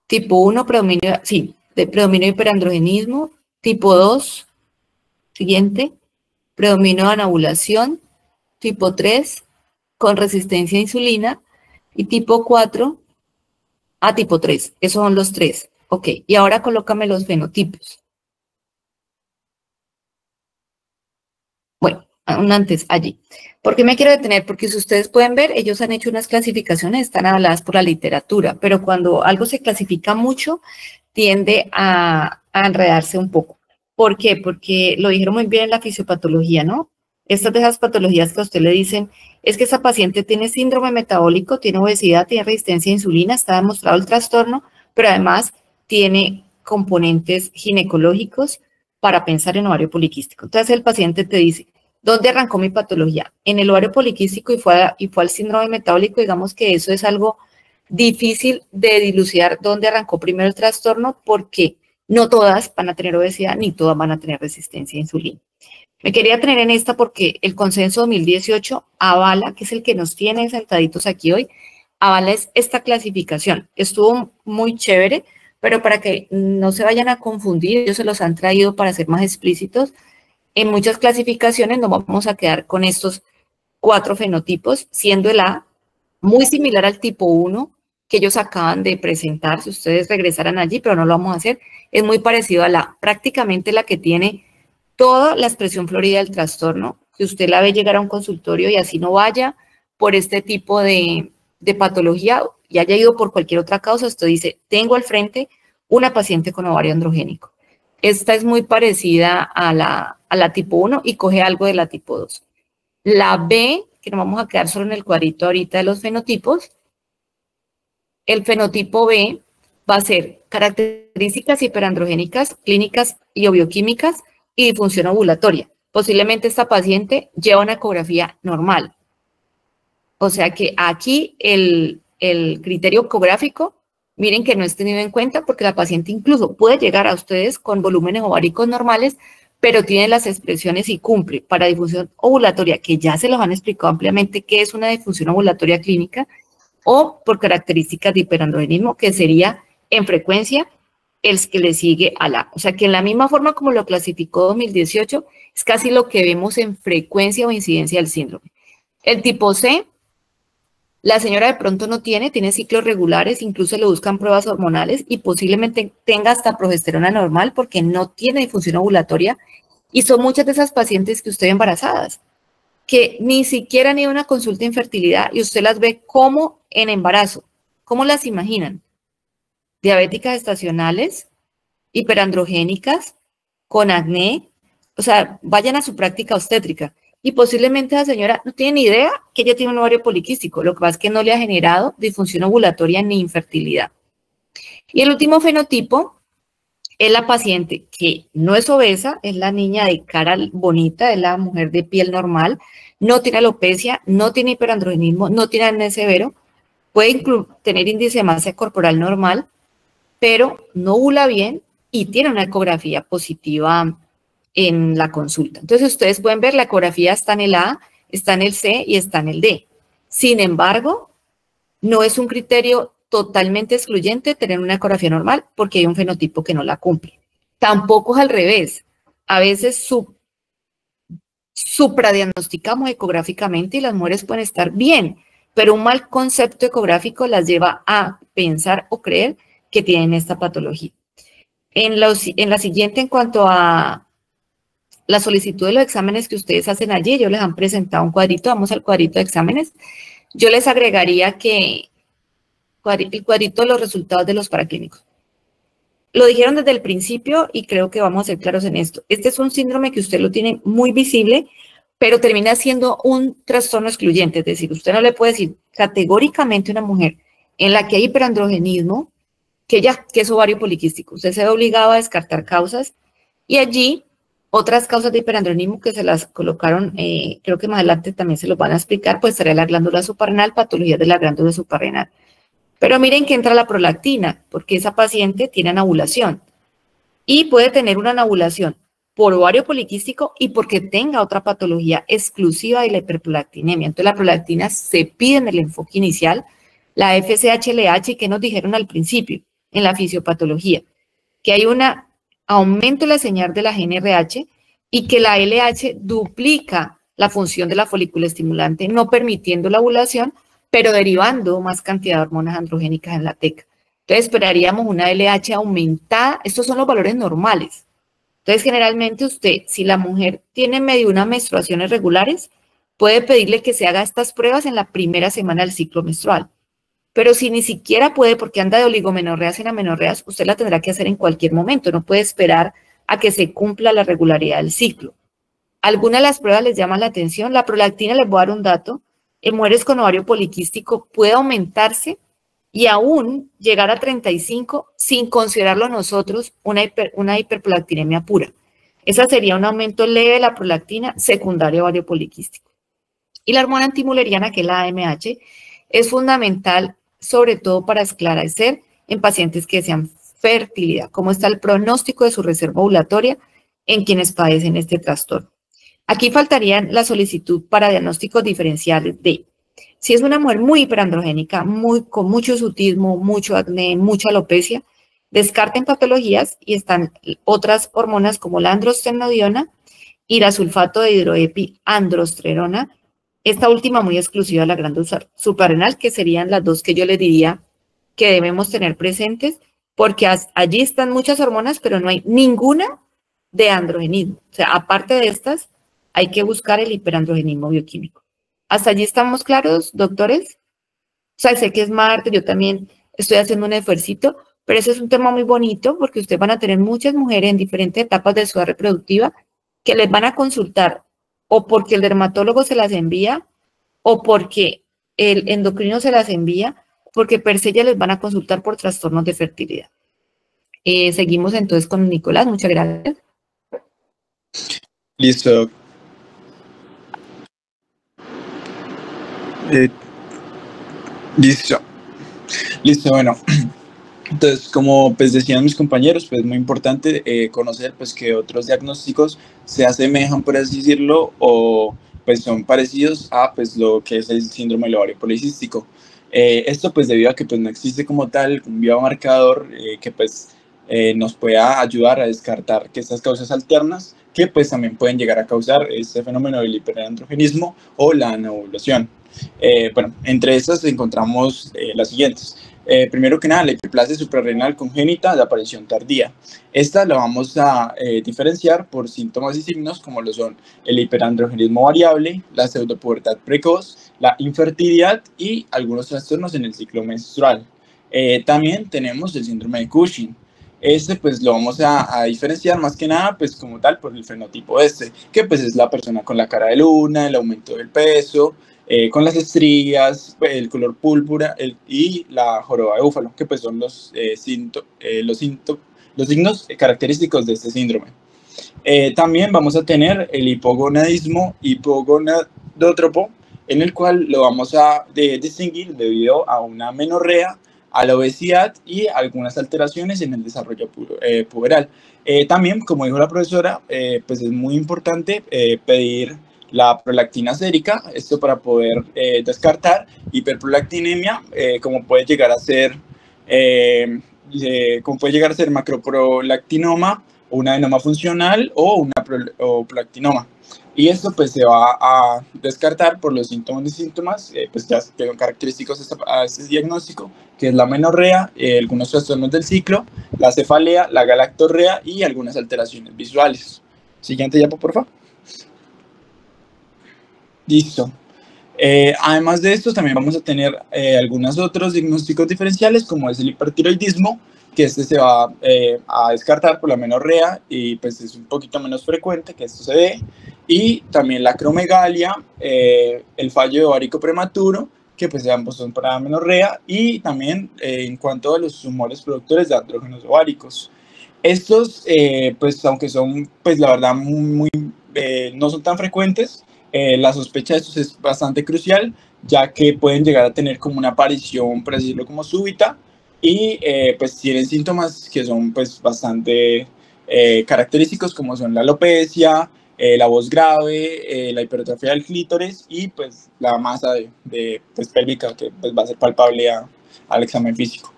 Tipo 1, predominio, sí, de predominio de hiperandrogenismo. Tipo 2, siguiente, predominio de anovulación. Tipo 3, con resistencia a insulina. Y tipo 4, tipo 3, esos son los tres. Ok, y ahora colócame los fenotipos. Bueno, antes, allí. ¿Por qué me quiero detener? Porque si ustedes pueden ver, ellos han hecho unas clasificaciones, están avaladas por la literatura, pero cuando algo se clasifica mucho, tiende a enredarse un poco. ¿Por qué? Porque lo dijeron muy bien en la fisiopatología, ¿no? Estas de esas patologías que a usted le dicen, es que esa paciente tiene síndrome metabólico, tiene obesidad, tiene resistencia a insulina, está demostrado el trastorno, pero además tiene componentes ginecológicos para pensar en ovario poliquístico. Entonces el paciente te dice, ¿dónde arrancó mi patología? En el ovario poliquístico y fue al síndrome metabólico. Digamos que eso es algo difícil de dilucidar dónde arrancó primero el trastorno, porque no todas van a tener obesidad ni todas van a tener resistencia a insulina. Me quería tener en esta porque el consenso 2018 avala, que es el que nos tiene sentaditos aquí hoy, avala esta clasificación. Estuvo muy chévere, pero para que no se vayan a confundir, ellos se los han traído para ser más explícitos. En muchas clasificaciones nos vamos a quedar con estos 4 fenotipos, siendo el A muy similar al tipo 1 que ellos acaban de presentar. Si ustedes regresaran allí, pero no lo vamos a hacer, es muy parecido a la, prácticamente la que tiene toda la expresión florida del trastorno, que usted la ve llegar a un consultorio y así no vaya por este tipo de patología y haya ido por cualquier otra causa, usted dice, tengo al frente una paciente con ovario androgénico. Esta es muy parecida a la tipo 1 y coge algo de la tipo 2. La B, que nos vamos a quedar solo en el cuadrito ahorita de los fenotipos, el fenotipo B va a ser características hiperandrogénicas, clínicas y bioquímicas y disfunción ovulatoria. Posiblemente esta paciente lleva una ecografía normal. O sea que aquí el criterio ecográfico, miren que no es tenido en cuenta porque la paciente incluso puede llegar a ustedes con volúmenes ováricos normales, pero tiene las expresiones y cumple para disfunción ovulatoria, que ya se los han explicado ampliamente qué es una disfunción ovulatoria clínica, o por características de hiperandrogenismo, que sería en frecuencia el que le sigue a la. O sea que en la misma forma como lo clasificó 2018, es casi lo que vemos en frecuencia o incidencia del síndrome. El tipo C, la señora de pronto no tiene ciclos regulares, incluso le buscan pruebas hormonales y posiblemente tenga hasta progesterona normal porque no tiene disfunción ovulatoria, y son muchas de esas pacientes que usted ve embarazadas, que ni siquiera han ido a una consulta de infertilidad y usted las ve como en embarazo. ¿Cómo las imaginan? Diabéticas estacionales, hiperandrogénicas, con acné, o sea, vayan a su práctica obstétrica. Y posiblemente la señora no tiene ni idea que ella tiene un ovario poliquístico, lo que pasa es que no le ha generado disfunción ovulatoria ni infertilidad. Y el último fenotipo es la paciente que no es obesa, es la niña de cara bonita, es la mujer de piel normal, no tiene alopecia, no tiene hiperandrogenismo, no tiene acné severo, puede tener índice de masa corporal normal, pero no ovula bien y tiene una ecografía positiva en la consulta. Entonces ustedes pueden ver, la ecografía está en el A, está en el C y está en el D. Sin embargo, no es un criterio totalmente excluyente tener una ecografía normal porque hay un fenotipo que no la cumple. Tampoco es al revés. A veces supradiagnosticamos ecográficamente y las mujeres pueden estar bien, pero un mal concepto ecográfico las lleva a pensar o creer que tienen esta patología. En la siguiente, en cuanto a la solicitud de los exámenes que ustedes hacen allí, ellos les han presentado un cuadrito, vamos al cuadrito de exámenes. Yo les agregaría que el cuadrito de los resultados de los paraclínicos. Lo dijeron desde el principio y creo que vamos a ser claros en esto. Este es un síndrome que usted lo tiene muy visible, pero termina siendo un trastorno excluyente. Es decir, usted no le puede decir categóricamente a una mujer en la que hay hiperandrogenismo que es ovario poliquístico. Usted se ve obligado a descartar causas y allí otras causas de hiperandrogenismo que se las colocaron, creo que más adelante también se los van a explicar, pues sería la glándula suprarrenal, patologías de la glándula suprarrenal. Pero miren que entra la prolactina, porque esa paciente tiene anovulación y puede tener una anovulación por ovario poliquístico y porque tenga otra patología exclusiva de la hiperprolactinemia. Entonces la prolactina se pide en el enfoque inicial, la FSH-LH, que nos dijeron al principio en la fisiopatología, que hay un aumento de la señal de la GnRH y que la LH duplica la función de la folícula estimulante, no permitiendo la ovulación, pero derivando más cantidad de hormonas androgénicas en la teca. Entonces esperaríamos una LH aumentada. Estos son los valores normales. Entonces generalmente usted, si la mujer tiene medio unas menstruaciones regulares, puede pedirle que se haga estas pruebas en la primera semana del ciclo menstrual. Pero si ni siquiera puede porque anda de oligomenorreas en amenorreas, usted la tendrá que hacer en cualquier momento. No puede esperar a que se cumpla la regularidad del ciclo. Algunas de las pruebas les llaman la atención. La prolactina, les voy a dar un dato. En mujeres con ovario poliquístico puede aumentarse y aún llegar a 35 sin considerarlo nosotros una hiperprolactinemia pura. Esa sería un aumento leve de la prolactina secundaria a ovario poliquístico. Y la hormona antimuleriana, que es la AMH, es fundamental sobre todo para esclarecer en pacientes que desean fertilidad, cómo está el pronóstico de su reserva ovulatoria en quienes padecen este trastorno. Aquí faltarían la solicitud para diagnósticos diferenciales de, si es una mujer muy hiperandrogénica, con mucho sutismo, mucho acné, mucha alopecia, descarten patologías y están otras hormonas como la androstenediona y la sulfato de hidroepiandrosterona, esta última muy exclusiva de la glándula suprarrenal, que serían las dos que yo les diría que debemos tener presentes, porque allí están muchas hormonas, pero no hay ninguna de androgenismo. O sea, aparte de estas, hay que buscar el hiperandrogenismo bioquímico. ¿Hasta allí estamos claros, doctores? O sea, sé que es martes, yo también estoy haciendo un esfuercito, pero ese es un tema muy bonito porque ustedes van a tener muchas mujeres en diferentes etapas de su edad reproductiva que les van a consultar o porque el dermatólogo se las envía o porque el endocrino se las envía, porque per se ya les van a consultar por trastornos de fertilidad. Seguimos entonces con Nicolás, muchas gracias. Listo. Listo, bueno. Entonces, como pues decían mis compañeros, pues es muy importante conocer pues que otros diagnósticos se asemejan, por así decirlo, o pues son parecidos a pues lo que es el síndrome del ovario policístico. Esto pues debido a que pues no existe como tal un biomarcador que pues nos pueda ayudar a descartar que estas causas alternas que pues también pueden llegar a causar este fenómeno del hiperandrogenismo o la anovulación. Bueno, entre estas encontramos las siguientes. Primero que nada, la hiperplasia suprarrenal congénita de aparición tardía. Esta la vamos a diferenciar por síntomas y signos como lo son el hiperandrogenismo variable, la pseudopubertad precoz, la infertilidad y algunos trastornos en el ciclo menstrual. También tenemos el síndrome de Cushing. Este pues lo vamos a diferenciar más que nada pues como tal por el fenotipo que pues es la persona con la cara de luna, el aumento del peso, con las estrías, el color púrpura y la joroba de búfalo, que pues son los los signos característicos de este síndrome. También vamos a tener el hipogonadismo hipogonadótropo, en el cual lo vamos a distinguir debido a una menorrea, a la obesidad y algunas alteraciones en el desarrollo puberal. También, como dijo la profesora, pues es muy importante pedir la prolactina sérica, esto para poder descartar hiperprolactinemia, como puede llegar a ser macroprolactinoma, una adenoma funcional o prolactinoma. Y esto pues se va a descartar por los síntomas pues ya que son característicos a este diagnóstico, que es la menorrea, algunos trastornos del ciclo, la cefalea, la galactorrea y algunas alteraciones visuales. Siguiente diapo, por favor. Listo. Además de esto, también vamos a tener algunos otros diagnósticos diferenciales, como es el hipertiroidismo, que este se va a descartar por la menorrea y pues es un poquito menos frecuente que esto se dé. Y también la acromegalia, el fallo de ovárico prematuro, que pues ambos son para menorrea, y también en cuanto a los tumores productores de andrógenos ováricos. Estos, pues aunque son, pues la verdad, no son tan frecuentes, la sospecha de estos es bastante crucial, ya que pueden llegar a tener como una aparición, por decirlo como súbita, y pues tienen síntomas que son pues bastante característicos, como son la alopecia, la voz grave, la hipertrofia del clítoris y pues la masa pues, pélvica, que pues, va a ser palpable al examen físico.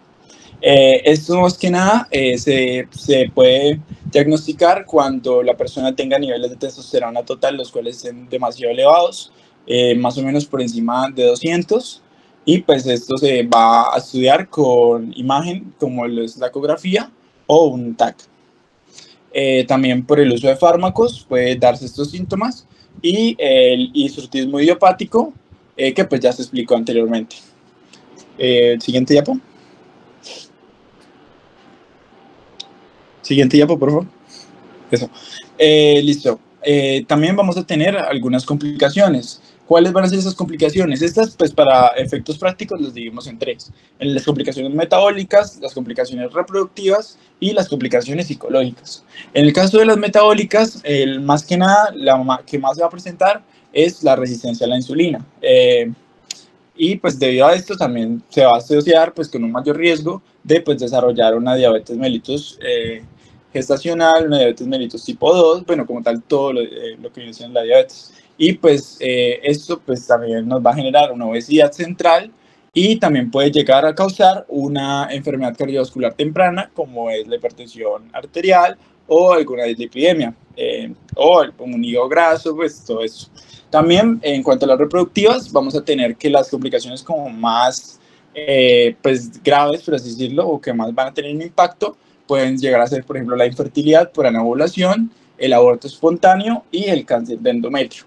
Esto más que nada se puede diagnosticar cuando la persona tenga niveles de testosterona total los cuales estén demasiado elevados, más o menos por encima de 200, y pues esto se va a estudiar con imagen como es la ecografía o un TAC. También por el uso de fármacos puede darse estos síntomas, y el hirsutismo idiopático, que pues ya se explicó anteriormente. Siguiente diapo. Siguiente diapo, por favor. Eso. Listo. También vamos a tener algunas complicaciones. ¿Cuáles van a ser esas complicaciones? Estas, pues para efectos prácticos, las dividimos en tres. En las complicaciones metabólicas, las complicaciones reproductivas y las complicaciones psicológicas. En el caso de las metabólicas, más que nada, la que más se va a presentar es la resistencia a la insulina. Y pues debido a esto también se va a asociar pues con un mayor riesgo de pues desarrollar una diabetes mellitus gestacional, una diabetes mellitus tipo 2, bueno, como tal todo lo que viene siendo la diabetes. Y pues esto pues también nos va a generar una obesidad central y también puede llegar a causar una enfermedad cardiovascular temprana, como es la hipertensión arterial o alguna dislipidemia, o un hígado graso, pues todo eso. También en cuanto a las reproductivas, vamos a tener que las complicaciones como más pues graves, por así decirlo, o que más van a tener un impacto, pueden llegar a ser, por ejemplo, la infertilidad por anovulación, el aborto espontáneo y el cáncer de endometrio.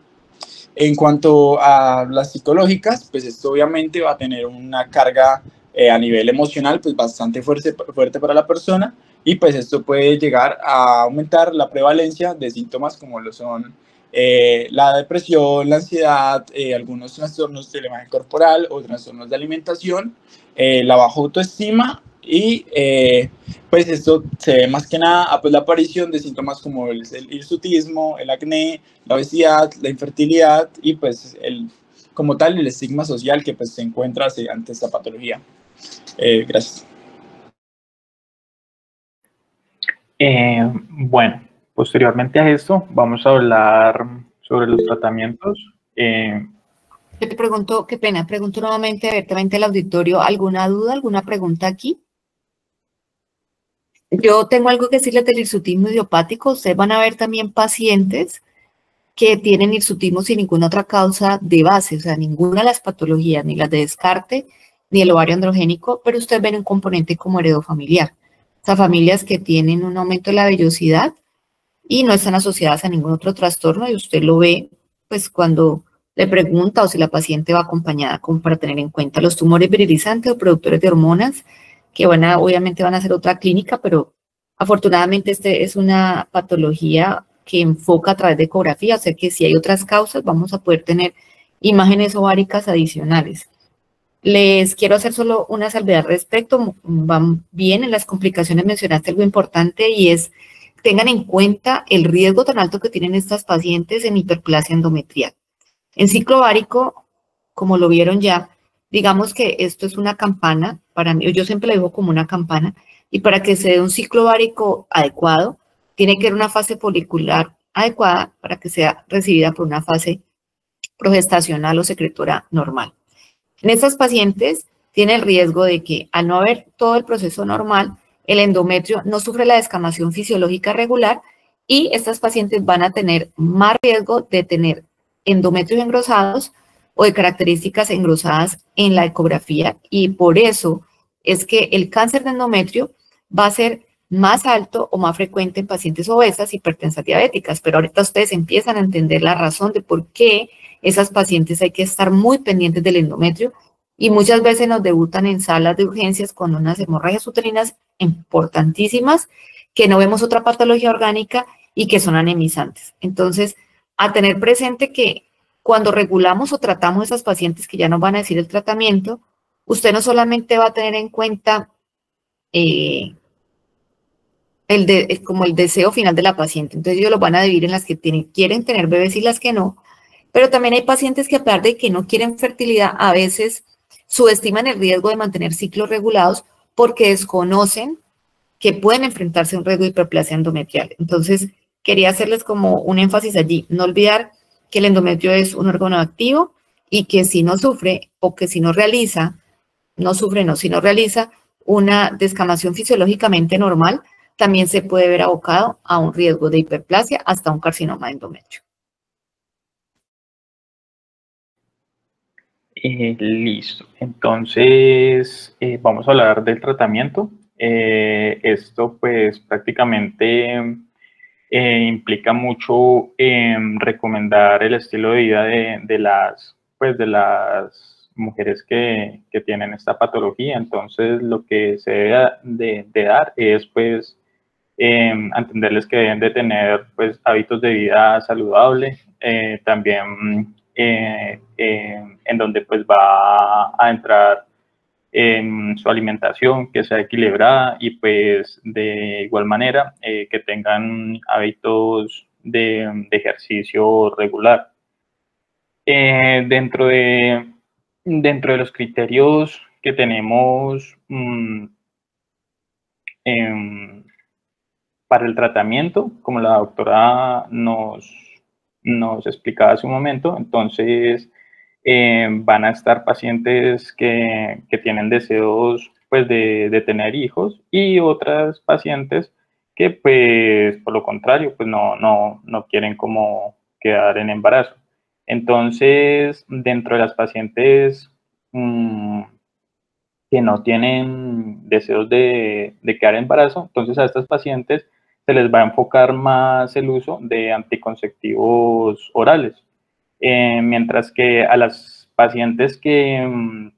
En cuanto a las psicológicas, pues esto obviamente va a tener una carga a nivel emocional pues bastante fuerte para la persona, y pues esto puede llegar a aumentar la prevalencia de síntomas como lo son la depresión, la ansiedad, algunos trastornos de la imagen corporal o trastornos de alimentación, la baja autoestima, y pues esto se ve más que nada a pues, la aparición de síntomas como el hirsutismo, el acné, la obesidad, la infertilidad y pues como tal el estigma social que pues se encuentra ante esta patología. Gracias. Bueno, posteriormente a esto vamos a hablar sobre los tratamientos. Yo te pregunto, qué pena, pregunto nuevamente abiertamente al auditorio, ¿alguna duda, alguna pregunta aquí? Yo tengo algo que decirles del hirsutismo idiopático. Ustedes van a ver también pacientes que tienen hirsutismo sin ninguna otra causa de base, o sea, ninguna de las patologías, ni las de descarte, ni el ovario androgénico, pero ustedes ven un componente como heredofamiliar. O sea, familias que tienen un aumento de la vellosidad y no están asociadas a ningún otro trastorno, y usted lo ve, pues, cuando le pregunta o si la paciente va acompañada, como para tener en cuenta los tumores virilizantes o productores de hormonas, que obviamente van a ser otra clínica, pero afortunadamente este es una patología que enfoca a través de ecografía, o sea que si hay otras causas vamos a poder tener imágenes ováricas adicionales. Les quiero hacer solo una salvedad al respecto. Van bien en las complicaciones, mencionaste algo importante y es, tengan en cuenta el riesgo tan alto que tienen estas pacientes en hiperplasia endometrial. En ciclo ovárico, como lo vieron ya, digamos que esto es una campana, para mí, yo siempre lo digo como una campana, y para que se dé un ciclo ovárico adecuado, tiene que haber una fase folicular adecuada para que sea recibida por una fase progestacional o secretora normal. En estas pacientes tiene el riesgo de que al no haber todo el proceso normal, el endometrio no sufre la descamación fisiológica regular y estas pacientes van a tener más riesgo de tener endometrios engrosados o de características engrosadas en la ecografía, y por eso es que el cáncer de endometrio va a ser más alto o más frecuente en pacientes obesas, hipertensas, diabéticas, pero ahorita ustedes empiezan a entender la razón de por qué esas pacientes hay que estar muy pendientes del endometrio, y muchas veces nos debutan en salas de urgencias con unas hemorragias uterinas importantísimas, que no vemos otra patología orgánica y que son anemizantes. Entonces, a tener presente que cuando regulamos o tratamos a esas pacientes que ya nos van a decir el tratamiento, usted no solamente va a tener en cuenta como el deseo final de la paciente. Entonces ellos lo van a dividir en las que quieren tener bebés y las que no, pero también hay pacientes que a pesar de que no quieren fertilidad, a veces subestiman el riesgo de mantener ciclos regulados porque desconocen que pueden enfrentarse a un riesgo de hiperplasia endometrial. Entonces quería hacerles como un énfasis allí, no olvidar que el endometrio es un órgano activo y que si no sufre o que si no realiza, si no realiza una descamación fisiológicamente normal, también se puede ver abocado a un riesgo de hiperplasia hasta un carcinoma de endometrio. Listo. Entonces, vamos a hablar del tratamiento. Esto pues prácticamente implica mucho recomendar el estilo de vida de las mujeres que tienen esta patología. Entonces, lo que se debe de dar es pues entenderles que deben de tener pues hábitos de vida saludable, también en donde pues va a entrar en su alimentación que sea equilibrada y pues de igual manera que tengan hábitos de ejercicio regular. Dentro de los criterios que tenemos para el tratamiento, como la doctora nos explicaba hace un momento, entonces van a estar pacientes que tienen deseos pues de tener hijos y otras pacientes que pues por lo contrario pues no quieren como quedar en embarazo. Entonces dentro de las pacientes que no tienen deseos de quedar en embarazo, entonces a estas pacientes se les va a enfocar más el uso de anticonceptivos orales, mientras que a las pacientes que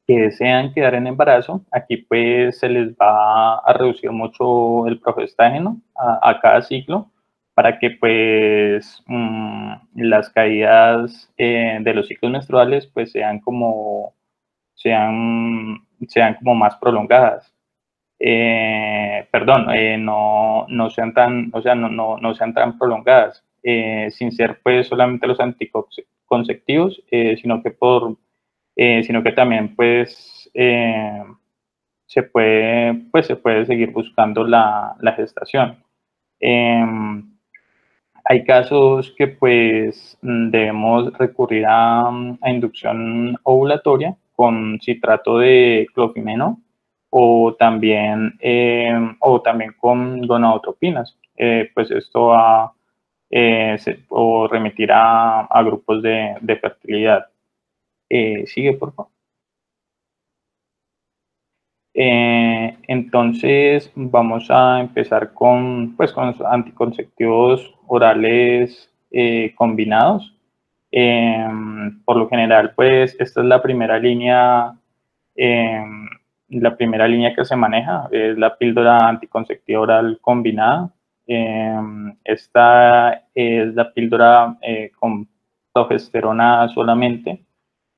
desean quedar en embarazo, aquí pues se les va a reducir mucho el progestágeno a cada ciclo para que pues las caídas de los ciclos menstruales pues sean como más prolongadas. No sean tan, o sea, no sean tan prolongadas, sin ser pues solamente los anticonceptivos, sino que también pues se puede seguir buscando la gestación. Hay casos que pues debemos recurrir a inducción ovulatoria con citrato de clofimeno o también con gonadotropinas. Pues esto o remitirá a grupos de fertilidad. Sigue, por favor. Entonces vamos a empezar con los anticonceptivos orales combinados. Por lo general, pues esta es la primera línea que se maneja, es la píldora anticonceptiva oral combinada. Esta es la píldora con progesterona solamente.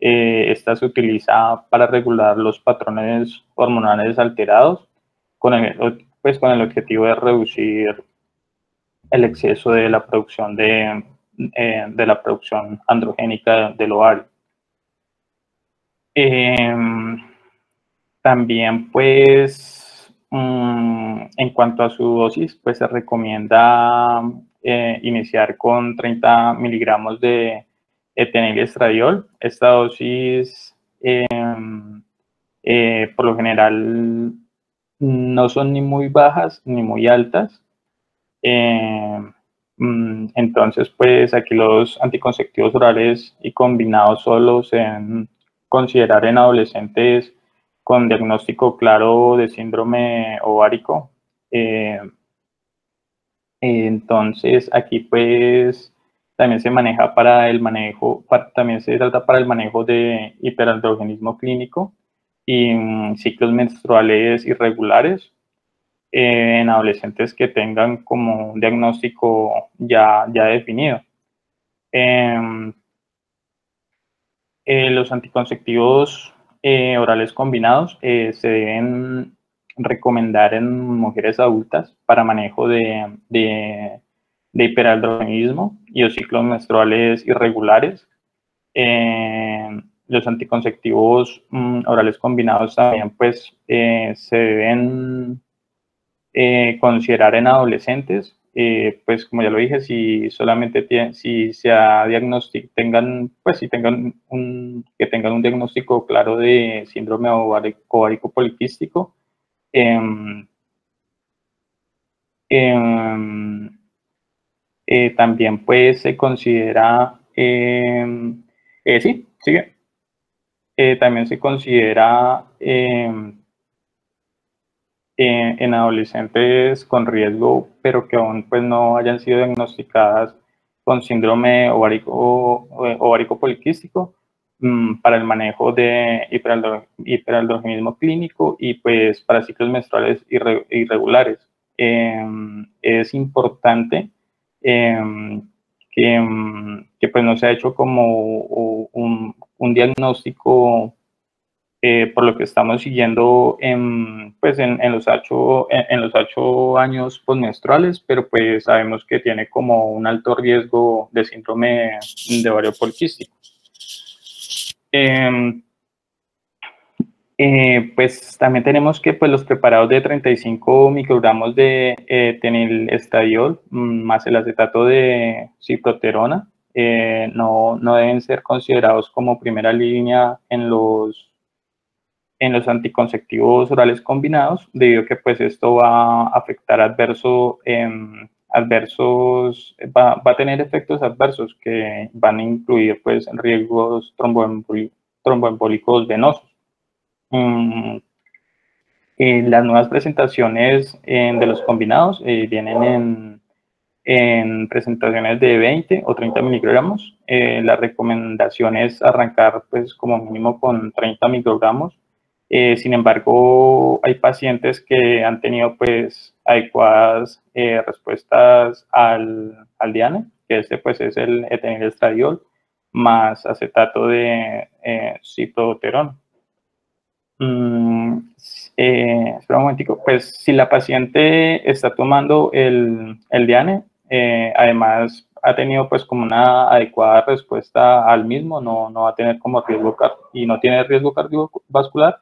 Esta se utiliza para regular los patrones hormonales alterados con el objetivo de reducir el exceso de la producción de la producción androgénica del ovario. También, pues, en cuanto a su dosis, pues se recomienda iniciar con 30 miligramos de eteniliestradiol. Esta dosis, por lo general, no son ni muy bajas ni muy altas. Entonces, pues aquí los anticonceptivos orales y combinados solo se deben considerar en adolescentes con diagnóstico claro de síndrome ovárico. Entonces, aquí pues también se maneja para el manejo, también se trata para el manejo de hiperandrogenismo clínico y ciclos menstruales irregulares en adolescentes que tengan como un diagnóstico ya definido. Los anticonceptivos orales combinados se deben recomendar en mujeres adultas para manejo de hiperandrogenismo y los ciclos menstruales irregulares. Los anticonceptivos orales combinados también pues se deben considerar en adolescentes, pues como ya lo dije, si solamente si tengan un diagnóstico claro de síndrome ovárico poliquístico, también pues se considera, también se considera en adolescentes con riesgo, pero que aún pues no hayan sido diagnosticadas con síndrome ovárico poliquístico, para el manejo de hiperandrogenismo clínico y pues para ciclos menstruales irregulares. Es importante que pues no se ha hecho como un diagnóstico, por lo que estamos siguiendo en los 8 años postmenstruales, pero pues sabemos que tiene como un alto riesgo de síndrome de ovario poliquístico. Pues también tenemos que pues los preparados de 35 microgramos de eteniliestradiol más el acetato de ciptoterona no deben ser considerados como primera línea en los anticonceptivos orales combinados, debido a que pues esto va a afectar va a tener efectos adversos que van a incluir pues riesgos tromboembólicos venosos. Las nuevas presentaciones de los combinados vienen en presentaciones de 20 o 30 miligramos. La recomendación es arrancar pues como mínimo con 30 microgramos. Sin embargo, hay pacientes que han tenido pues adecuadas respuestas al DIANE, que pues es el eteniliestradiol más acetato de ciptoterona. Espera un momentico, pues si la paciente está tomando el DIANE, además ha tenido pues como una adecuada respuesta al mismo, no va a tener como riesgo y no tiene riesgo cardiovascular,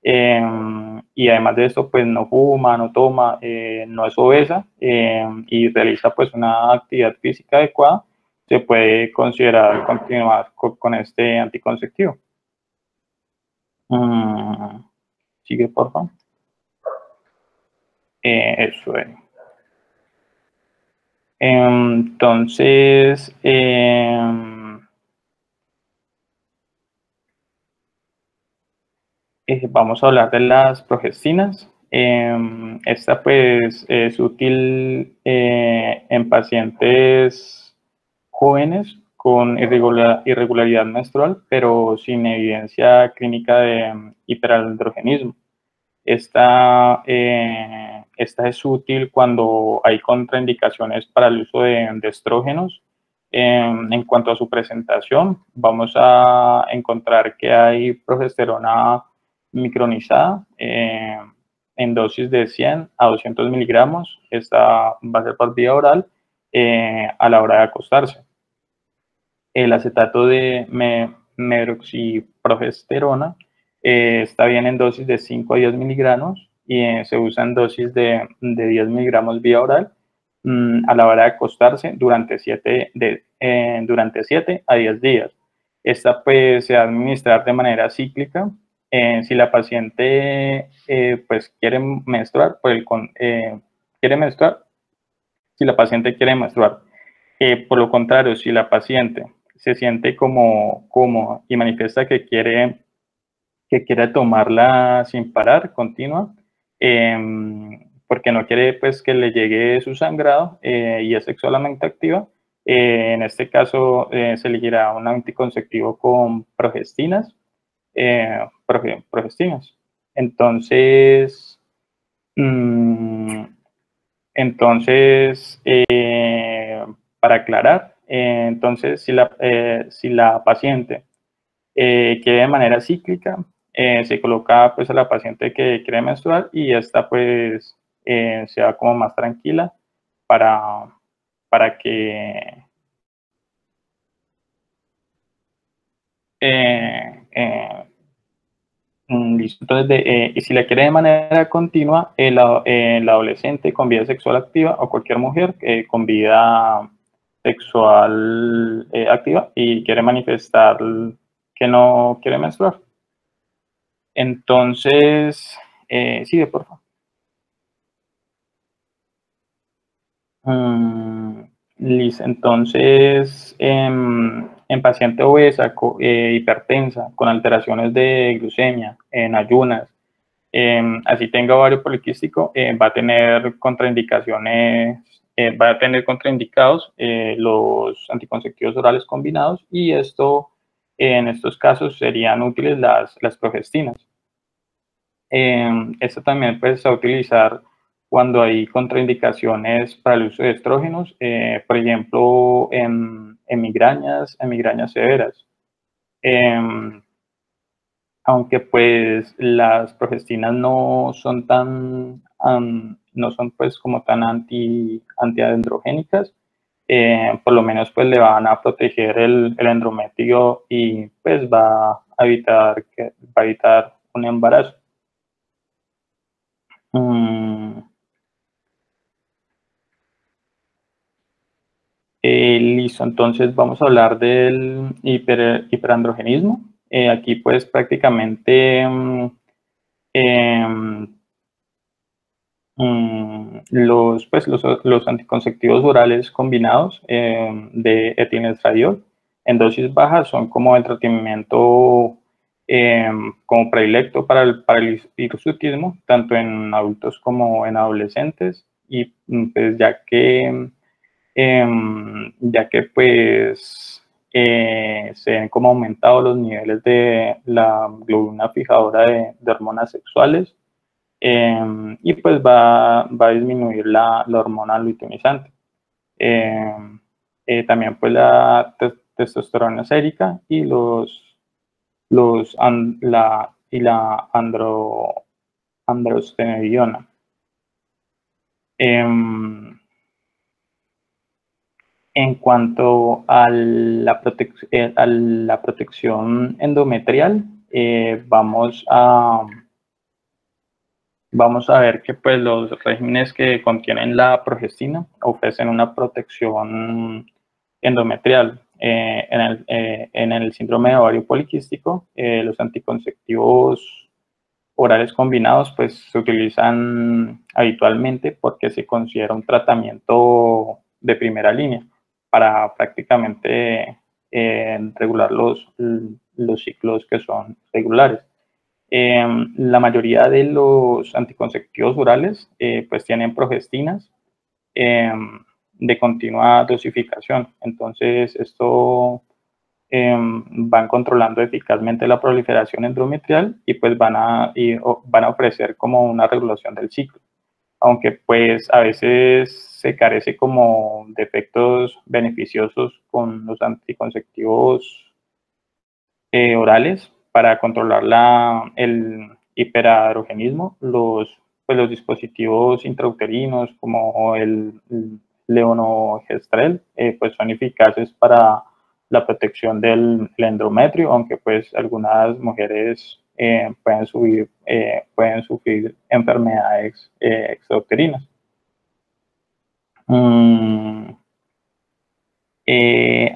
y además de esto pues no fuma, no toma, no es obesa, y realiza pues una actividad física adecuada, se puede considerar continuar con este anticonceptivo. Sigue, por favor. Eso es. Entonces, vamos a hablar de las progestinas. Esta pues es útil en pacientes jóvenes con irregularidad menstrual, pero sin evidencia clínica de hiperandrogenismo. Esta es útil cuando hay contraindicaciones para el uso de estrógenos, En cuanto a su presentación, vamos a encontrar que hay progesterona micronizada en dosis de 100 a 200 miligramos. Esta va a ser por vía oral a la hora de acostarse. El acetato de medroxiprogesterona está bien en dosis de 5 a 10 miligramos y se usa en dosis de 10 miligramos vía oral a la hora de acostarse durante 7 a 10 días. Esta pues se va a administrar de manera cíclica. Si la paciente pues quiere menstruar, si la paciente quiere menstruar. Por lo contrario, si la paciente se siente como cómoda y manifiesta que quiere tomarla sin parar, continua, porque no quiere pues que le llegue su sangrado y es sexualmente activa, en este caso se elegirá un anticonceptivo con progestinas. Entonces, para aclarar, entonces si la paciente quiere de manera cíclica, se coloca pues a la paciente que quiere menstruar y esta pues se va como más tranquila para que listo. Entonces, y si la quiere de manera continua, el adolescente con vida sexual activa o cualquier mujer con vida sexual activa y quiere manifestar que no quiere menstruar. Entonces, sigue, por favor. Listo. Entonces, en paciente obesa, hipertensa, con alteraciones de glucemia, en ayunas, así tenga ovario poliquístico, va a tener contraindicaciones, va a tener contraindicados los anticonceptivos orales combinados y esto, en estos casos, serían útiles las progestinas. Esto también pues, se va a utilizar cuando hay contraindicaciones para el uso de estrógenos, por ejemplo, en migrañas severas. Aunque pues las progestinas no son tan, no son pues como tan antiandrogénicas, por lo menos pues le van a proteger el endometrio y pues va a evitar un embarazo. Listo, entonces vamos a hablar del hiperandrogenismo. Aquí pues prácticamente los anticonceptivos orales combinados de etilestradiol en dosis bajas son como el tratamiento como predilecto para el hirsutismo, tanto en adultos como en adolescentes, y pues ya que pues se ven como aumentados los niveles de la globulina fijadora de hormonas sexuales y pues va a disminuir la hormona luteinizante. También pues la testosterona sérica y la androstenediona. En cuanto a la protección endometrial, vamos a ver que pues, los regímenes que contienen la progestina ofrecen una protección endometrial. En el síndrome de ovario poliquístico, los anticonceptivos orales combinados pues, se utilizan habitualmente porque se considera un tratamiento de primera línea para prácticamente regular los ciclos que son regulares. La mayoría de los anticonceptivos orales pues tienen progestinas de continua dosificación. Entonces, esto van controlando eficazmente la proliferación endometrial y pues van a ofrecer como una regulación del ciclo. aunque pues a veces se carece como de efectos beneficiosos con los anticonceptivos orales para controlar el hiperandrogenismo. Pues los dispositivos intrauterinos como el levonorgestrel pues son eficaces para la protección del endometrio, aunque pues algunas mujeres pueden sufrir enfermedades extrauterinas.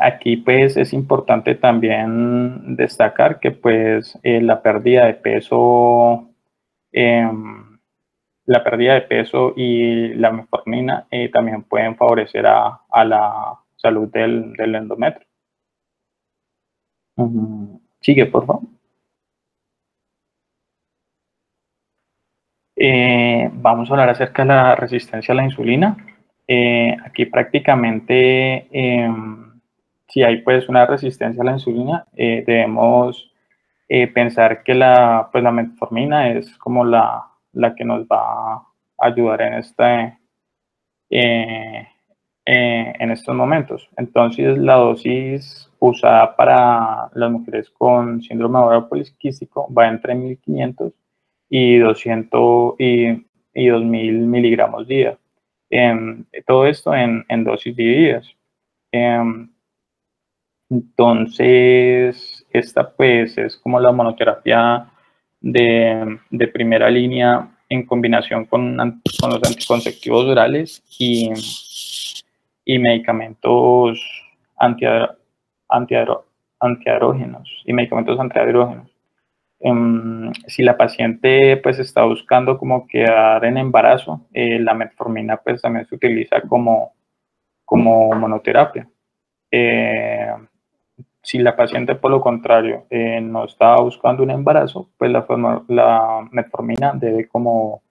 Aquí pues es importante también destacar que pues la pérdida de peso y la metformina también pueden favorecer a la salud del endometrio. Sigue, por favor. Vamos a hablar acerca de la resistencia a la insulina. Aquí prácticamente, si hay pues una resistencia a la insulina, debemos pensar que la metformina es como la que nos va a ayudar en estos momentos. Entonces, la dosis usada para las mujeres con síndrome ovario poliquístico va entre 1500 y 200 y 2000 miligramos día. Todo esto en dosis divididas. Entonces, esta pues es como la monoterapia de primera línea en combinación con los anticonceptivos orales y medicamentos antiandrógenos y medicamentos antiandrógenos. Si la paciente pues está buscando como quedar en embarazo, la metformina pues también se utiliza como monoterapia. Si la paciente por lo contrario no está buscando un embarazo, pues la metformina debe como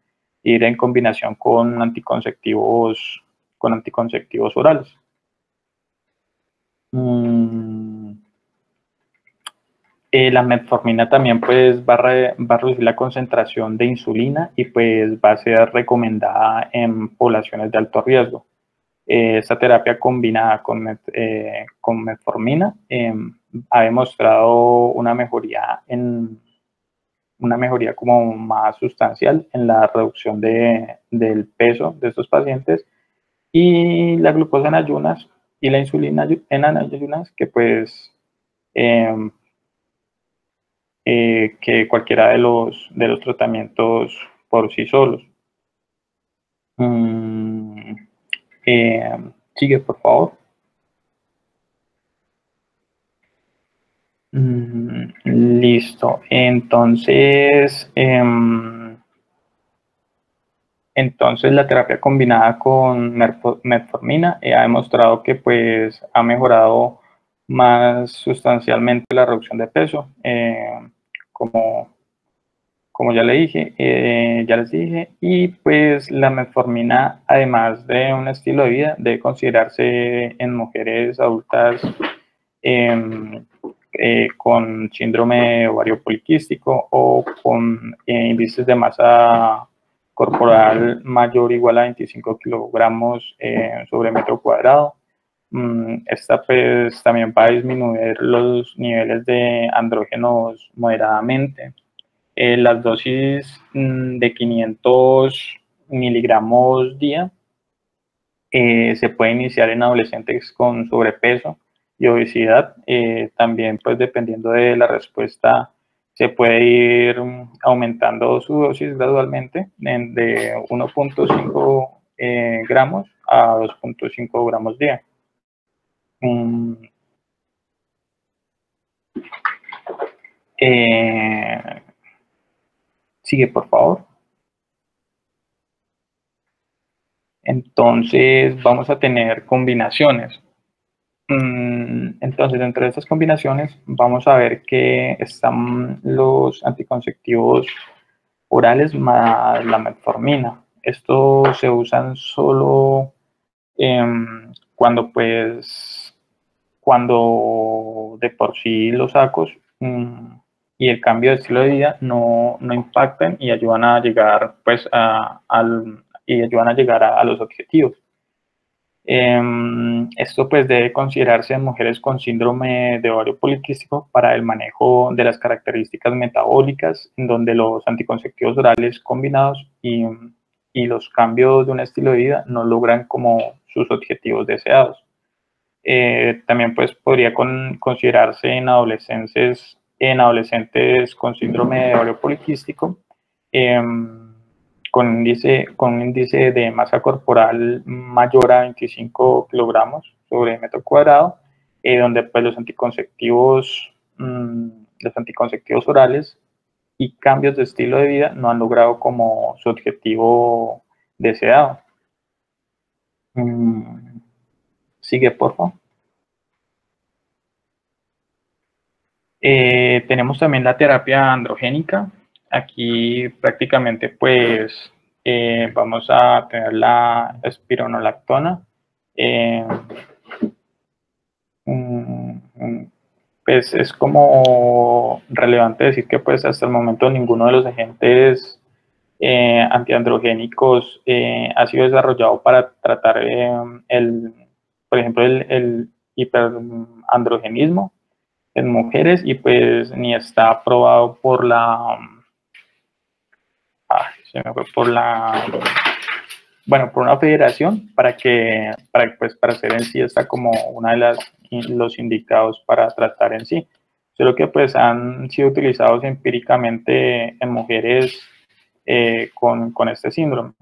ir en combinación con anticonceptivos orales. La metformina también pues va a reducir la concentración de insulina y pues va a ser recomendada en poblaciones de alto riesgo. Esta terapia combinada con metformina ha demostrado una mejoría como más sustancial en la reducción del peso de estos pacientes y la glucosa en ayunas y la insulina en ayunas, que pues que cualquiera de los tratamientos por sí solos. Sigue, por favor. Listo. Entonces, la terapia combinada con metformina ha demostrado que pues ha mejorado más sustancialmente la reducción de peso, como ya les dije, y pues la metformina, además de un estilo de vida, debe considerarse en mujeres adultas con síndrome ovario poliquístico o con índices de masa corporal mayor o igual a 25 kilogramos sobre metro cuadrado. Esta pues también va a disminuir los niveles de andrógenos moderadamente. Las dosis de 500 miligramos día se puede iniciar en adolescentes con sobrepeso y obesidad. También pues dependiendo de la respuesta se puede ir aumentando su dosis gradualmente de 1.5 gramos a 2.5 gramos día. Sigue, por favor. Entonces vamos a tener combinaciones. Entonces, dentro de estas combinaciones vamos a ver que están los anticonceptivos orales más la metformina. Estos se usan solo cuando de por sí los sacos y el cambio de estilo de vida no impactan y ayudan a llegar pues y ayudan a llegar a los objetivos. Esto pues debe considerarse en mujeres con síndrome de ovario poliquístico para el manejo de las características metabólicas, en donde los anticonceptivos orales combinados y los cambios de un estilo de vida no logran como sus objetivos deseados. También pues podría considerarse en adolescentes con síndrome de ovario poliquístico, con un índice de masa corporal mayor a 25 kilogramos sobre metro cuadrado, donde pues los anticonceptivos orales y cambios de estilo de vida no han logrado como su objetivo deseado. Sigue, por favor. Tenemos también la terapia androgénica. Aquí prácticamente pues vamos a tener la espironolactona. Pues es como relevante decir que pues hasta el momento ninguno de los agentes antiandrogénicos ha sido desarrollado para tratar por ejemplo el hiperandrogenismo en mujeres, y pues ni está aprobado por por una federación para ser en sí está como una de los indicados para tratar en sí, solo que pues han sido utilizados empíricamente en mujeres con este síndrome.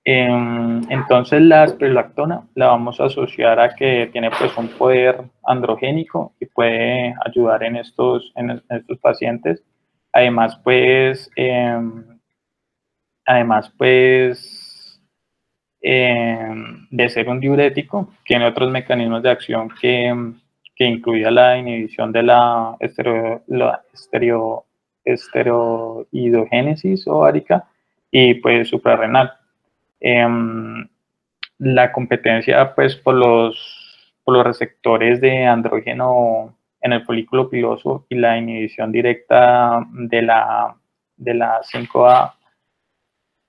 Entonces la espironolactona la vamos a asociar a que tiene pues un poder androgénico y puede ayudar en estos pacientes. Además pues de ser un diurético, tiene otros mecanismos de acción que incluye la inhibición de la esteroidogénesis ovárica y pues suprarrenal. La competencia pues por los receptores de andrógeno en el folículo piloso y la inhibición directa de la 5A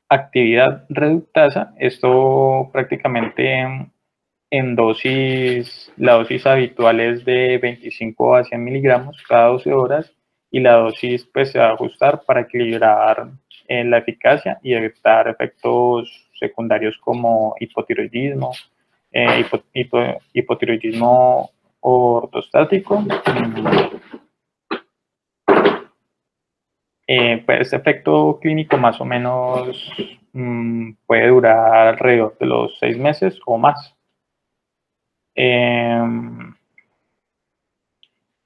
actividad reductasa, esto prácticamente en la dosis habitual es de 25 a 100 miligramos cada 12 horas, y la dosis pues se va a ajustar para equilibrar la eficacia y evitar efectos secundarios como hipotiroidismo, hipotiroidismo ortostático. Pues este efecto clínico más o menos puede durar alrededor de los 6 meses o más.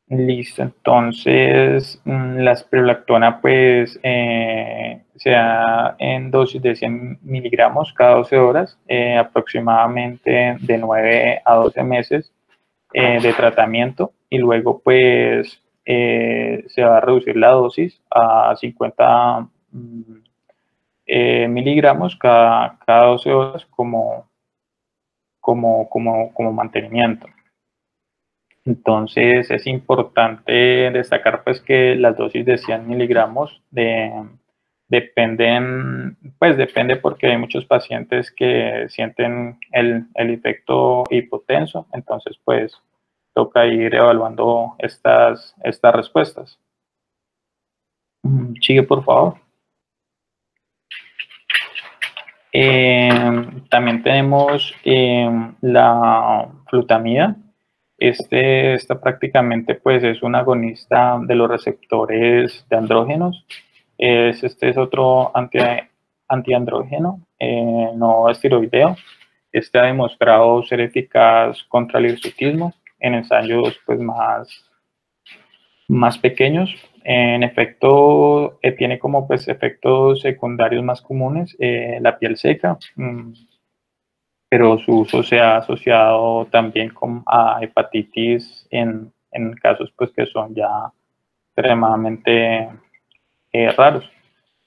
Listo, entonces la espironolactona pues se da en dosis de 100 miligramos cada 12 horas, aproximadamente de 9 a 12 meses de tratamiento, y luego pues se va a reducir la dosis a 50 miligramos cada 12 horas como mantenimiento. Entonces es importante destacar pues que las dosis de 100 miligramos depende porque hay muchos pacientes que sienten el efecto hipotenso, entonces pues toca ir evaluando estas respuestas. Sigue, por favor. También tenemos la flutamida. Esta prácticamente pues es un agonista de los receptores de andrógenos. Este es otro antiandrógeno no esteroideo. Este ha demostrado ser eficaz contra el hirsutismo en ensayos pues más pequeños. En efecto, tiene como pues efectos secundarios más comunes la piel seca, pero su uso se ha asociado también a hepatitis en casos pues que son ya extremadamente raros.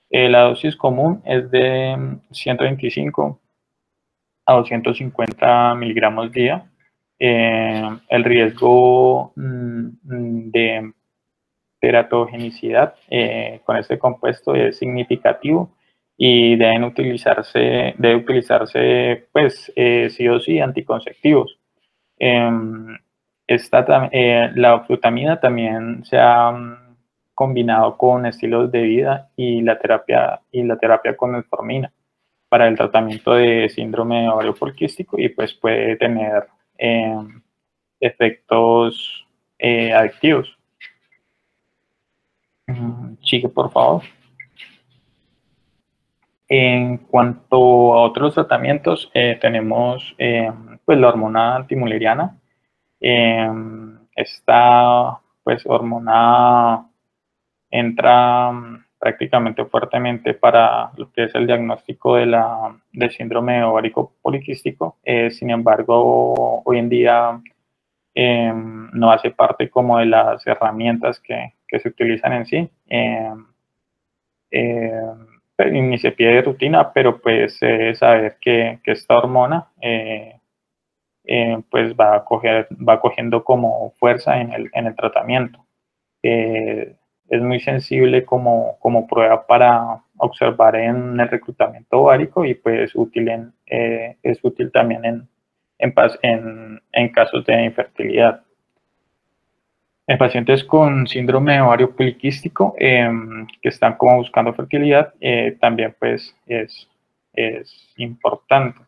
La dosis común es de 125 a 250 miligramos día. El riesgo de teratogenicidad con este compuesto es significativo y debe utilizarse pues sí o sí anticonceptivos. La flutamida también se ha combinado con estilos de vida y la terapia con metformina para el tratamiento de síndrome de ovario poliquístico, y pues puede tener efectos adictivos. Sigue, por favor. En cuanto a otros tratamientos, tenemos pues la hormona antimuleriana. Esta pues hormona entra prácticamente fuertemente para lo que es el diagnóstico del síndrome ovárico poliquístico. Sin embargo, hoy en día no hace parte como de las herramientas que se utilizan en sí. Ni se pide de rutina, pero pues saber que esta hormona pues va cogiendo como fuerza en el tratamiento. Es muy sensible como prueba para observar en el reclutamiento ovárico, y pues es útil también en casos de infertilidad. En pacientes con síndrome de ovario poliquístico que están como buscando fertilidad, también pues es importante.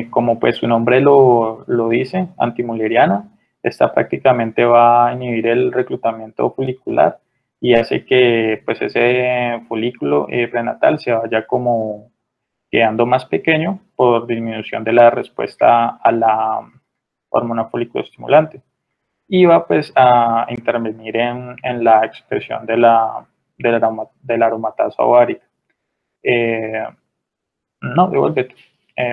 Como pues su nombre lo dice, antimuleriana, esta prácticamente va a inhibir el reclutamiento folicular y hace que pues ese folículo prenatal se vaya como quedando más pequeño por disminución de la respuesta a la hormona foliculoestimulante, y va pues a intervenir en la expresión de la aromatasa ovárica. No, devuélvete.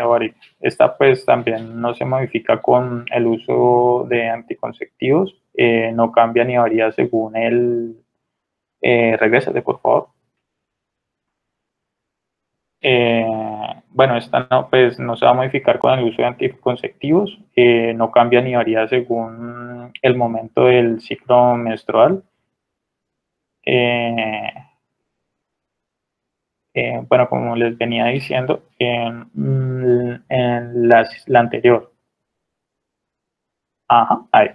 Ovárica. Esta pues también no se modifica con el uso de anticonceptivos, no cambia ni varía según el... regrésate, por favor. Bueno, esta no, pues, no se va a modificar con el uso de anticonceptivos, no cambia ni varía según el momento del ciclo menstrual. Bueno, como les venía diciendo en la anterior. Ajá, ahí.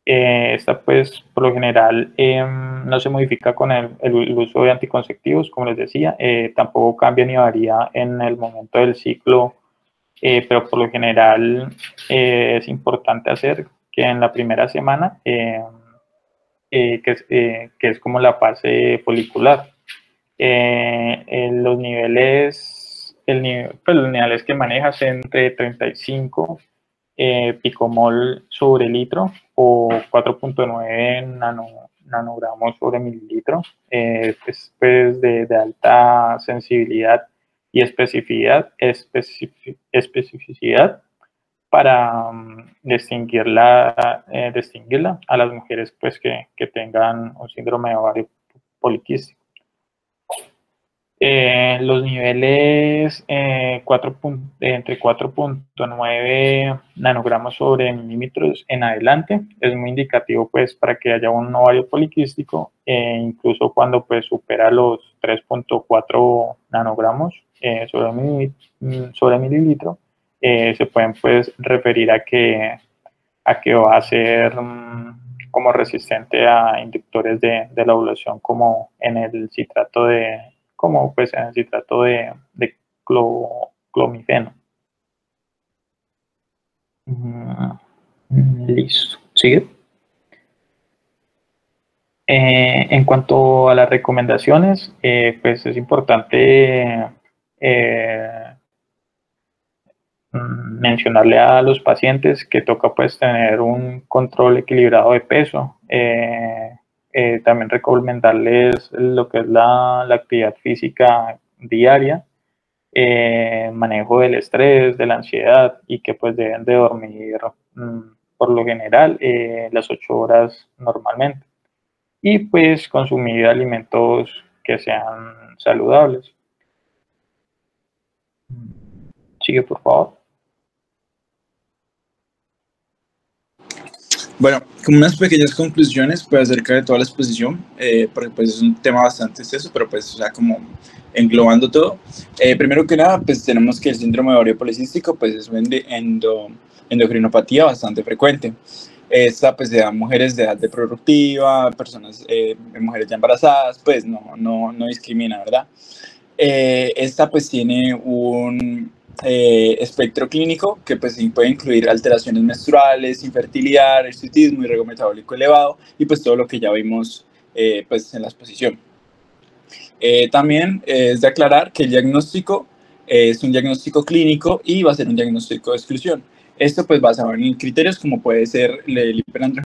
Esta pues por lo general no se modifica con el uso de anticonceptivos, como les decía, tampoco cambia ni varía en el momento del ciclo, pero por lo general es importante hacer que en la primera semana, que es como la fase folicular, los niveles, pues los niveles que manejas entre 35 picomol sobre litro o 4.9 nanogramos sobre mililitro, pues de alta sensibilidad y especificidad para distinguirla a las mujeres pues que tengan un síndrome de ovario poliquístico. Los niveles entre 4.9 nanogramos sobre milímetros en adelante es muy indicativo pues para que haya un ovario poliquístico, incluso cuando pues supera los 3.4 nanogramos sobre mililitro, se pueden pues referir a que va a ser como resistente a inductores de la ovulación, como en el citrato de clomifeno. Listo. ¿Sigue? En cuanto a las recomendaciones, pues es importante mencionarle a los pacientes que toca pues tener un control equilibrado de peso. También recomendarles lo que es la actividad física diaria, manejo del estrés, de la ansiedad, y que pues deben de dormir por lo general las 8 horas normalmente, y pues consumir alimentos que sean saludables. Sigue, por favor. Bueno, como unas pequeñas conclusiones pues, acerca de toda la exposición, porque pues es un tema bastante extenso, pero pues, o sea, como englobando todo. Primero que nada, pues tenemos que el síndrome de ovario policístico pues es una endocrinopatía bastante frecuente. Esta pues se da en mujeres de edad reproductiva, personas, mujeres ya embarazadas, pues no discrimina, ¿verdad? Esta pues tiene un espectro clínico que pues puede incluir alteraciones menstruales, infertilidad, hirsutismo y riesgo metabólico elevado y pues todo lo que ya vimos pues en la exposición. También es de aclarar que el diagnóstico es un diagnóstico clínico y va a ser un diagnóstico de exclusión. Esto pues basado en criterios como puede ser el hiperandrogenismo